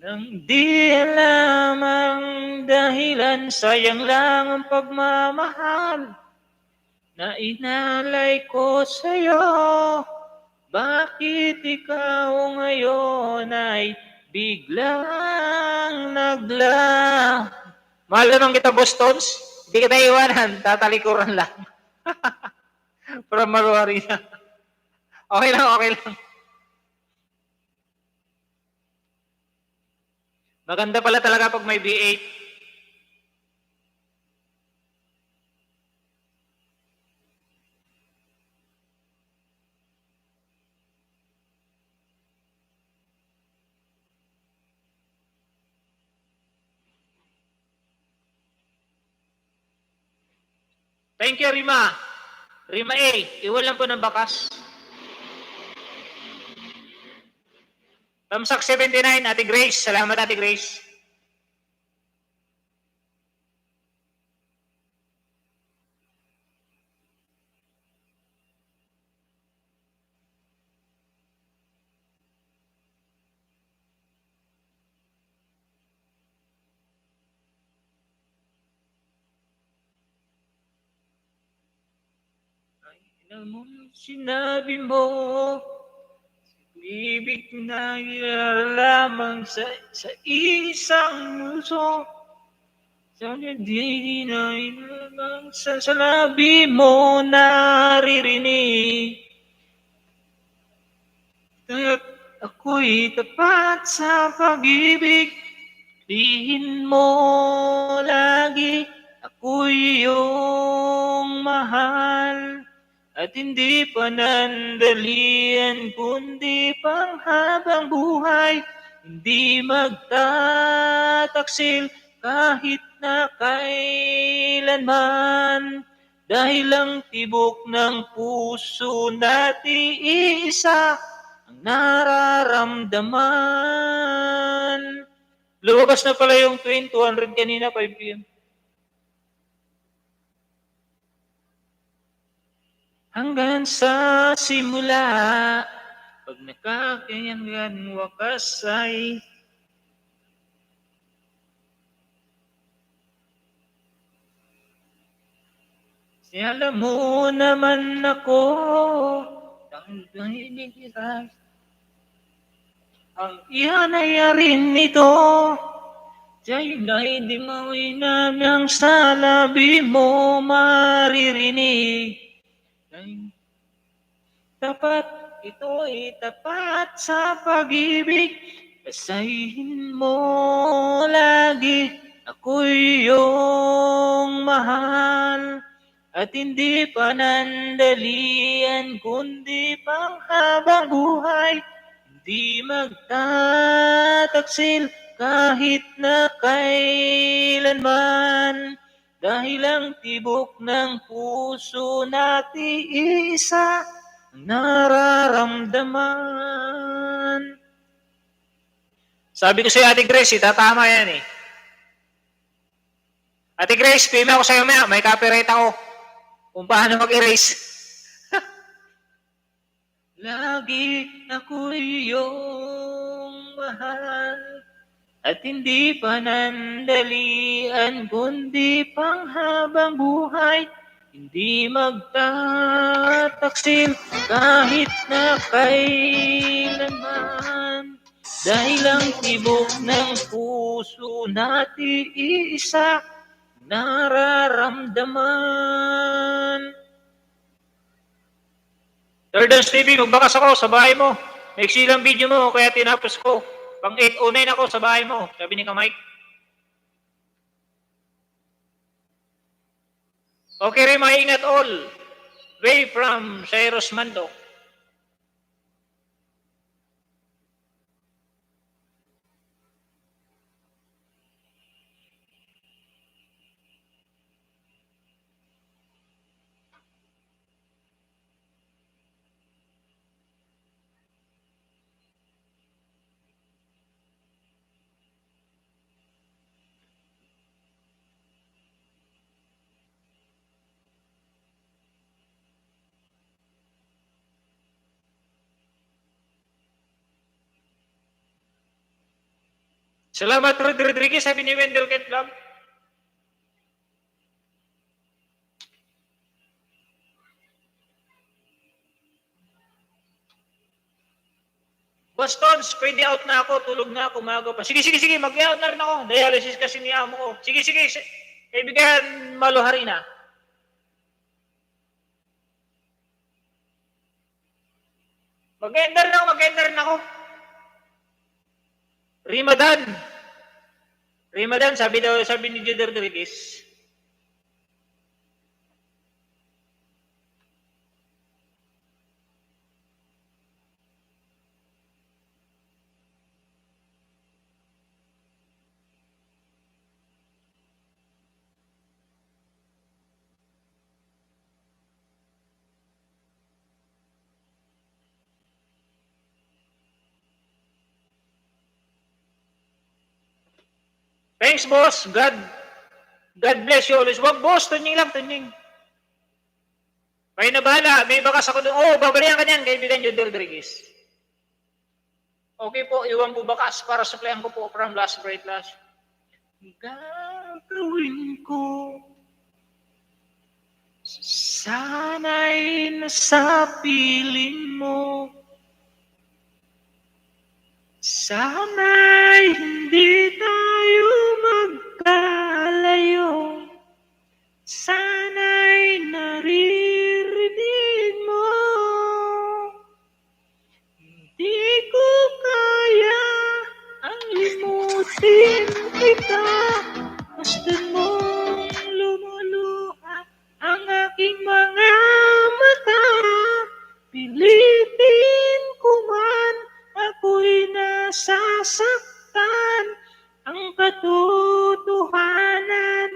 nang di alam ang dahilan? Sayang lang ang pagmamahal na inalay ko sa'yo. Bakit ikaw ngayon ay biglang naglaho? Mahal naman kita, Bostons. Hindi kita iwanan, tatalikuran lang. From Maruharina. Okay lang, okay lang. Maganda pala talaga pag may B8. Thank you, Rima. Rima A, iwalan po ng bakas. Tamsak 79, Ate Grace. Salamat, Ate Grace. Alam mo, sinabi mo, ibig na lamang sa isang muso. Sana di na lamang sa labi mo naririnig. At ako'y tapat sa pag-ibig. Sabihin mo lagi, ako'y iyong mahal. At hindi panandalian, kundi panghabang buhay. Hindi magtataksil kahit na kailanman. Dahil ang tibok ng puso natin iisa ang nararamdaman. Lumabas na pala yung 200 kanina, 5 p.m. Hanggang sa simula, pag nakakayangan wakas ay alam mo naman ako, ang iyan rin nito, dahil di mawin ang sa labi mo maririnig. Tapat, ito'y tapat sa pag-ibig. Basahin mo lagi, ako'y iyong mahal. At hindi panandalian, kundi panghabang buhay. Hindi magtataksil kahit na kailanman. Dahil ang tibok ng puso natin isa ang nararamdaman. Sabi ko sa'yo, Ate Grace, tatama yan eh. Ate Grace, pime ako sa'yo maya, may copyright ako kung paano mag-erase. Lagi ako'y iyong mahal at hindi panandalian, kundi panghabang buhay. Hindi magtataksil kahit na kailanman. Dahil ang tibok ng puso natin iisa nararamdaman. Third Dance TV, magbakas ako sa bahay mo. Maiksi lang video mo, kaya tinapos ko. Pang 8:09 ako sa bahay mo, sabi ni Kamike. Okay rin, maingat all. Way from Cyrus Mando. Salamat, Rod Rodriguez, sabi ni Wendell Kent Vlog. Bostons, pwede out na ako, tulog na ako, umaga pa. Sige, mag-out na rin ako. Dialysis kasi ni amo ko. Sige, kaibigan Maluharina. Mag-ender na ako. Ramadan, sabi ni Juder Rodriguez. Thanks, boss. God bless you always. Wag, boss. Tunying lang. May nabala. May bakas ako doon. Oh, babalihan ka niyan, kaibigan Juder Rodriguez. Okay po, iwan po bakas para supplyan ko po from Last Bright Last. Gagawin ko Sana'y nasa piling mo. Sana'y hindi tayo magkalayo. Sana'y naririnig mo. Hindi ko kaya ang limutin kita. Basta mong lumuluha ang aking mga mata. Pilitin ko man, ako'y nasasaktan. Ang katotohanan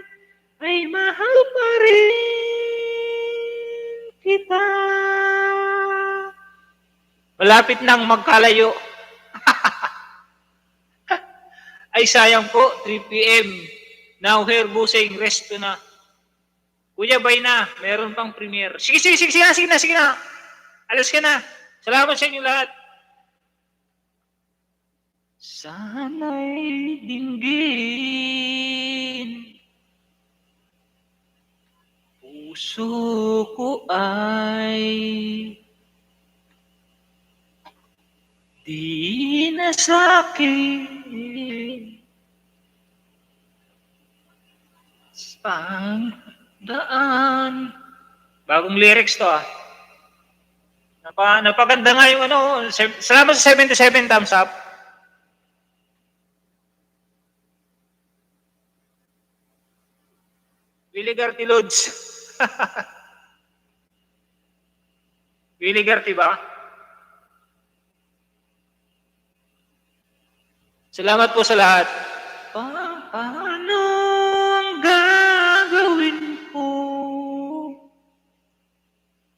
ay mahal pa rin kita. Malapit nang magkalayo. Ay sayang po, 3 p.m. Now here, Busing, resto na. Kuya, bye na. Meron pang premiere. Sige na. Alas ka na. Salamat sa inyo lahat. Sana'y dinggin. Puso ko ay di nasakit. Pang daan. Bagong lyrics to ah. Napaganda nga yung ano. Salamat sa 77 thumbs up. Willie Garty Lods. Willie Garty ba? Salamat po sa lahat. Paano ang gagawin ko?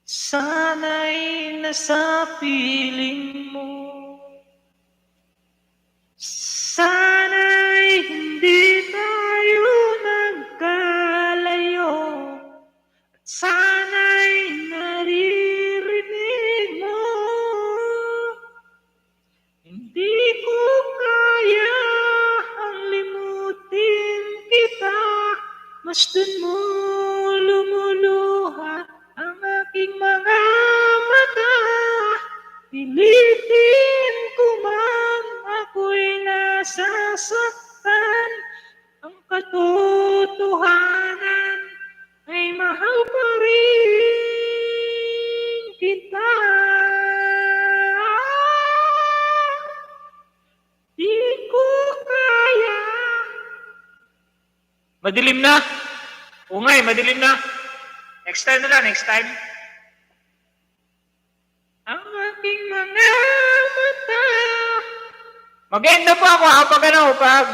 Sana'y nasa piling mo. Sana'y hindi tayo nagkalayo. At sana'y naririnig mo. Hindi ko kaya ang limutin kita. Basta'y mo lumuluha ang aking mga mata. Pilitin ko man, ako'y nasasaktan. Ang katotohanan ay mahal pa rin kita. Di ko kaya. Madilim na. Oo nga madilim na. Next time na lang, next time. Ang aking mga mata. Mag-end na po ako pag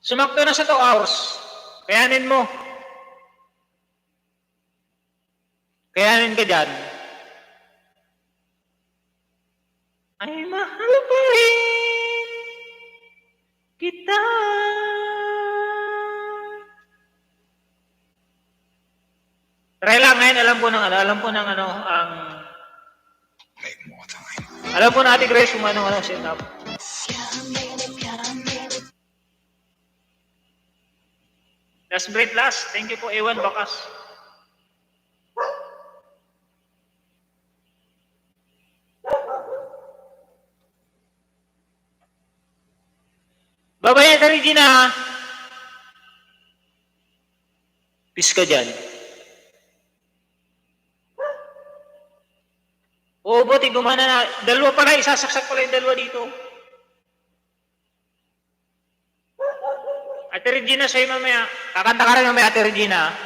sumakto na sa 2 hours. Kayanin mo. Kayanin ka dyan. Ay mahal pa rin kita. Try lang ngayon, alam ko na Ate Grace kung anong setup. Last breath last. Thank you po, Ewan Bakas. Babaya ka, Regina. Peace ka dyan. Oo, buti gumana na. Dalawa pala, isasaksak pala yung dalawa dito. Ate Regina, sa'yo mamaya. Kakanta ka rin mamaya, Ate Regina.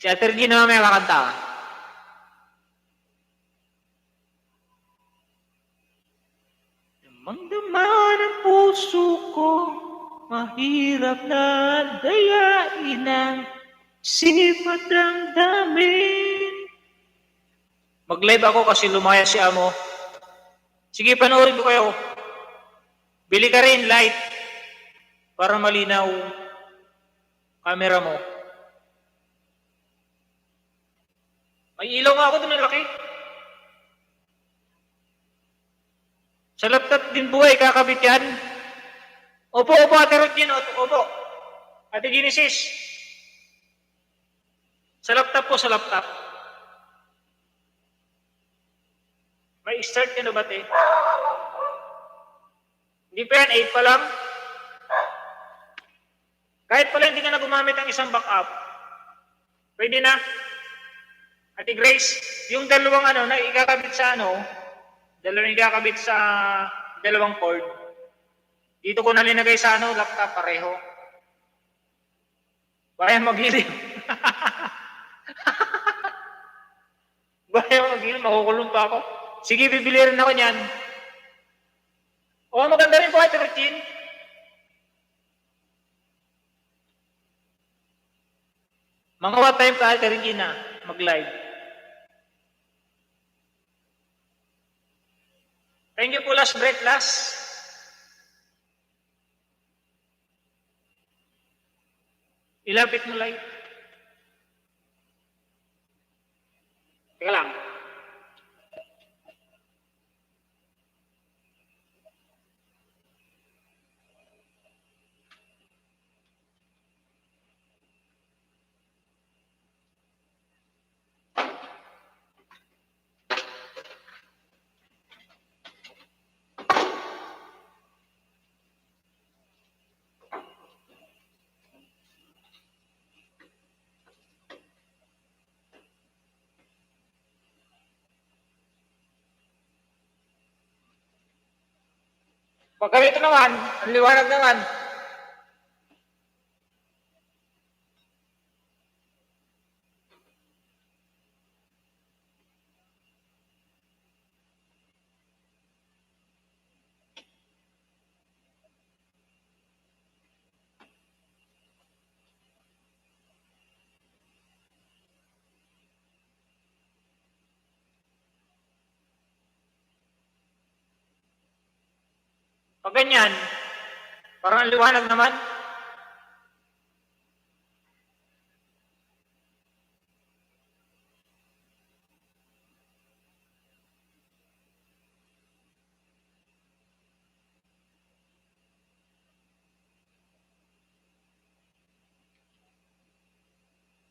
Si Ate Regina mamaya kakanta. Damang-daman ang puso ko, mahirap na dayain ang sipat ang damin. Mag-live ako kasi lumaya si Amo. Sige, panoorin ko kayo. Bili ka rin light para malinaw camera mo. May ilaw nga ako doon, ang laki. Sa laptop din buhay, kakabit yan. Opo, Ate Ruth yun, opo. Ate Genesis. Sa laptop po, sa laptop. May start ka na ba, te? Hindi pa yan, 8 pa lang. Kahit pala hindi ka na gumamit ng isang backup, pwede na. Ate Grace, yung dalawang na ikakabit sa dalawang ikakabit sa dalawang cord, dito ko na linagay sa laptop, pareho. Bayan mag-ilim. Bayan mag-ilim, makukulong pa ako. Sige, bibili rin ako niyan. O, maganda rin po, Ate Richine. Mga what time ka, Ate Regina, mag-live? Thank you po, last break, last. Ilapit mo live. Teka lang. Pagka ito naman, ang liwanag naman. Pag ganyan, parang ang liwanag naman.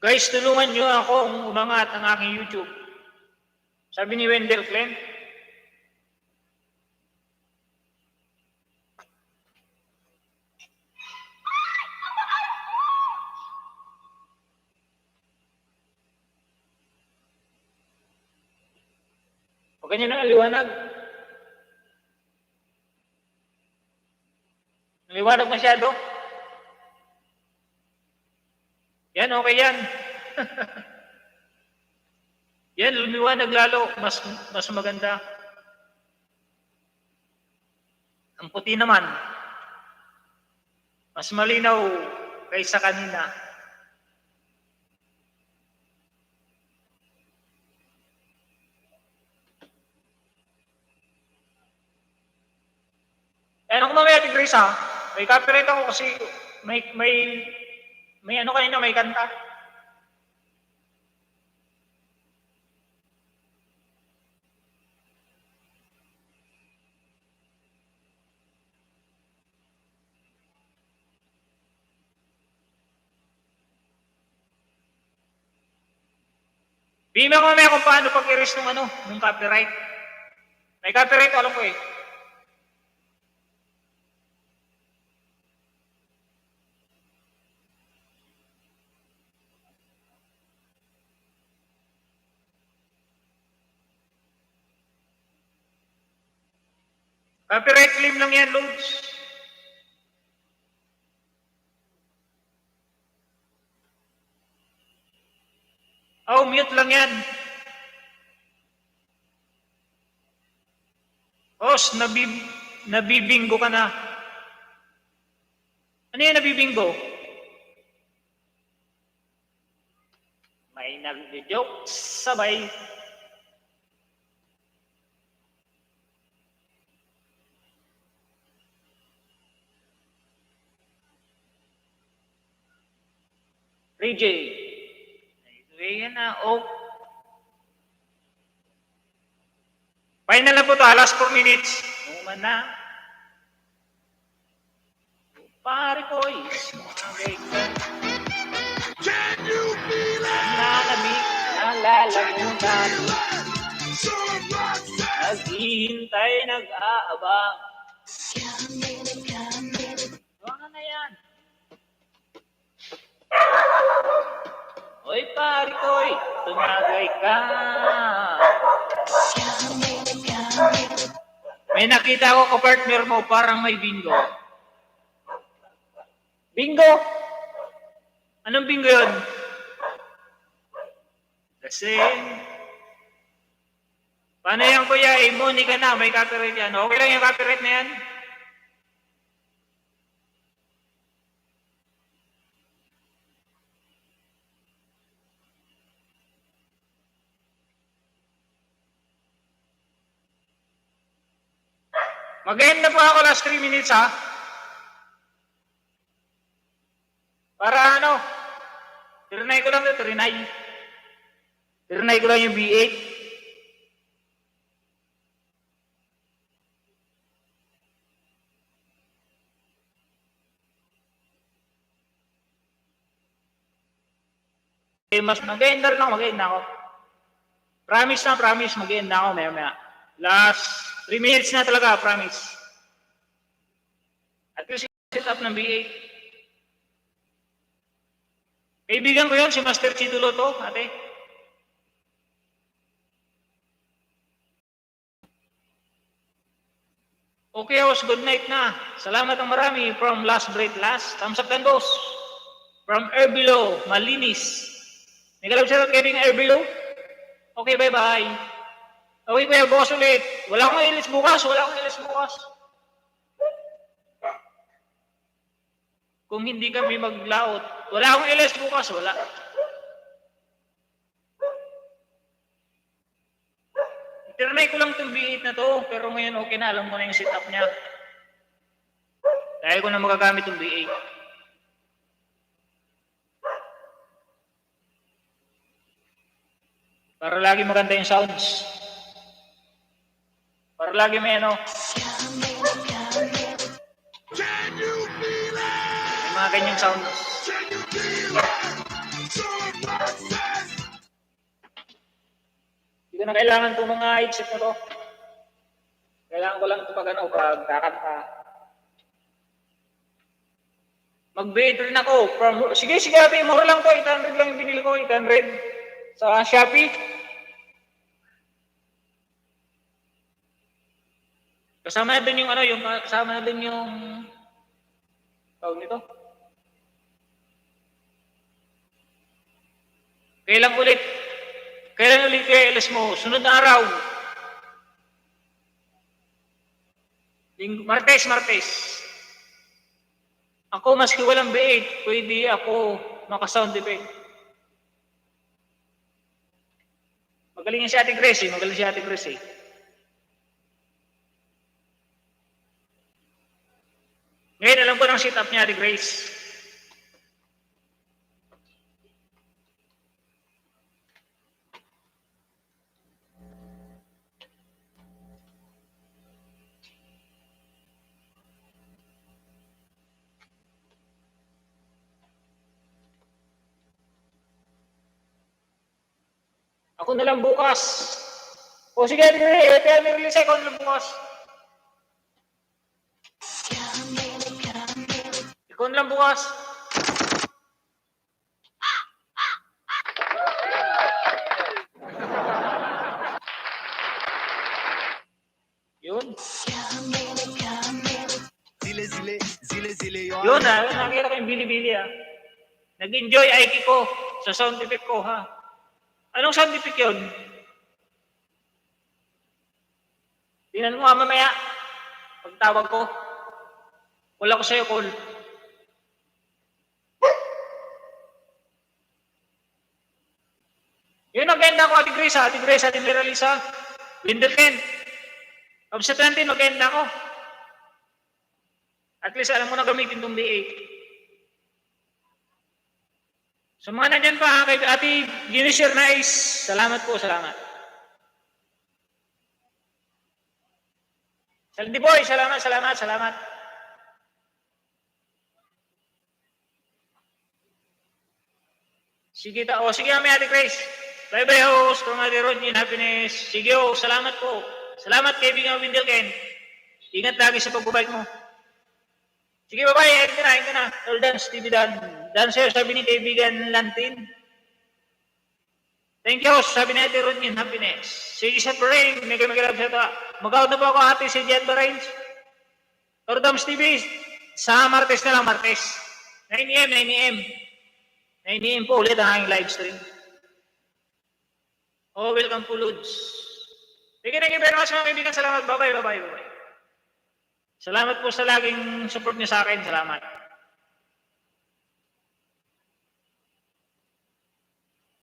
Guys, tulungan nyo akong umangat ang aking YouTube. Sabi ni Wendell Clem. Pag ganyan ang liwanag. Liwanag masyado. Yan, okay yan. Yan, lumiwanag lalo. Mas maganda. Ang puti naman. Mas malinaw kaysa kanina. Ano kung mamaya, Ate Grace, ha? May copyright ako kasi may kanina, may kanta. Bima ko mamaya kung paano pag-erase ng copyright. May copyright, alam ko eh. Copyright claim lang yan, Lods. Oh, mute lang yan. Os, nabibingo ka na. Ano yan, nabibingo? May nag-joke sabay. Ray J. Yan na, oh. Final na po to, last 4 minutes. Numan na. Pare ko, sumagay ka. Can you feel it? Nanabik, alalamunan. Sean Roxanne. Naghihintay, nag-aabang. Ano na yan? Oy, pare ko, tumagay ka. May nakita ko ka-partner mo, parang may bingo. Bingo? Anong bingo yun? Kasi, paano yan kuya? Imuni ka na, may copyright yan. Okay lang yung copyright na yan? Mag-end na po ako last 3 minutes ha. Para ano, tirinay ko lang ito, tirinay. Tirinay ko lang yung B8. Okay, mas mag-end na rin ako, mag-end na ako. Promise, mag-end na ako maya-maya. Last 3 minutes na talaga, promise. At least set up ng B8. Kaibigan ko yun, si Master Chidulo to, ate. Okay, host, good night na. Salamat ang marami from Last Break Last. Thumbs up and boss. From Erbilo, Malinis. May galap siya kaibigan Erbilo. Okay, bye-bye. Okay, kuya, boss ulit. Wala akong ilis bukas. Kung hindi kami maglaot. Wala akong ilis bukas, wala. Tinry ko lang itong B8 na to, pero ngayon okay na, alam ko na yung setup niya. Dahil ko na magagamit itong B8. Para lagi maganda yung sounds. Para lagi may ano. Can you feel it? May mga ganyang sounds. Can you feel it? Sean Roxanne. Hindi ko na kailangan itong mga headset na to. Kailangan ko lang ito pag ano, pag kakanta. Mag-B8 rin ako. Sige, ate, mura lang to. 800 lang yung binili ko, 800. Sa Shopee. Kasama na din yung ano, kasama na din yung tawag nito. Kailan ulit kaya LS mo? Sunod na araw. Martes. Ako, maski walang B8, pwede ako maka-sound effect. Magaling si Ate Grace eh. Ngayon, alam ko ng setup niya, Ate Grace. Ako na lang bukas. O sige, kaya may release ako na lang bukas. Ikaw na lang bukas. Yun. Yun nakita ko yung bili-bili Nag-enjoy Aiki ko sa sound effect ko ha. Anong sound effect yun? Tingnan mo mamaya. Pagtawag ko. Wala ko sa'yo call. Yun ang ganda ko, Ate Grace, Ate Miralisa. Winderken. Obset 20, maganda ko. At least alam mo na gamitin itong B8. So mga nandyan pa, kay Ate Ginishare Nice. Salamat po, salamat. Saldi Boy, salamat, salamat, salamat. Sige, sige kami, Ate Grace. Bye-bye, host, from Ate Rodney, happiness. Sige, salamat po. Salamat, kaibigan Windelken. Ingat lagi sa pagbabike mo. Sige, bye-bye, ayun ka na. All dance, TV Dan. Dancer, sabi ni kaibigan Lantin. Thank you, host, sabi ni Ate Rodney, happiness. Sige, Seth Barain, may kami-kalab sa ito. Mag-out na po ako, ate, si Jet Barain. Ordams TV, sa Martes na lang, Martes. 9 a.m., 9 a.m. 9 a.m. po ulit ang aking live stream. Oh, welcome po, Lods. Thank you very much, mga kaibigan. Salamat. Bye-bye. Salamat po sa laging support niyo sa akin. Salamat.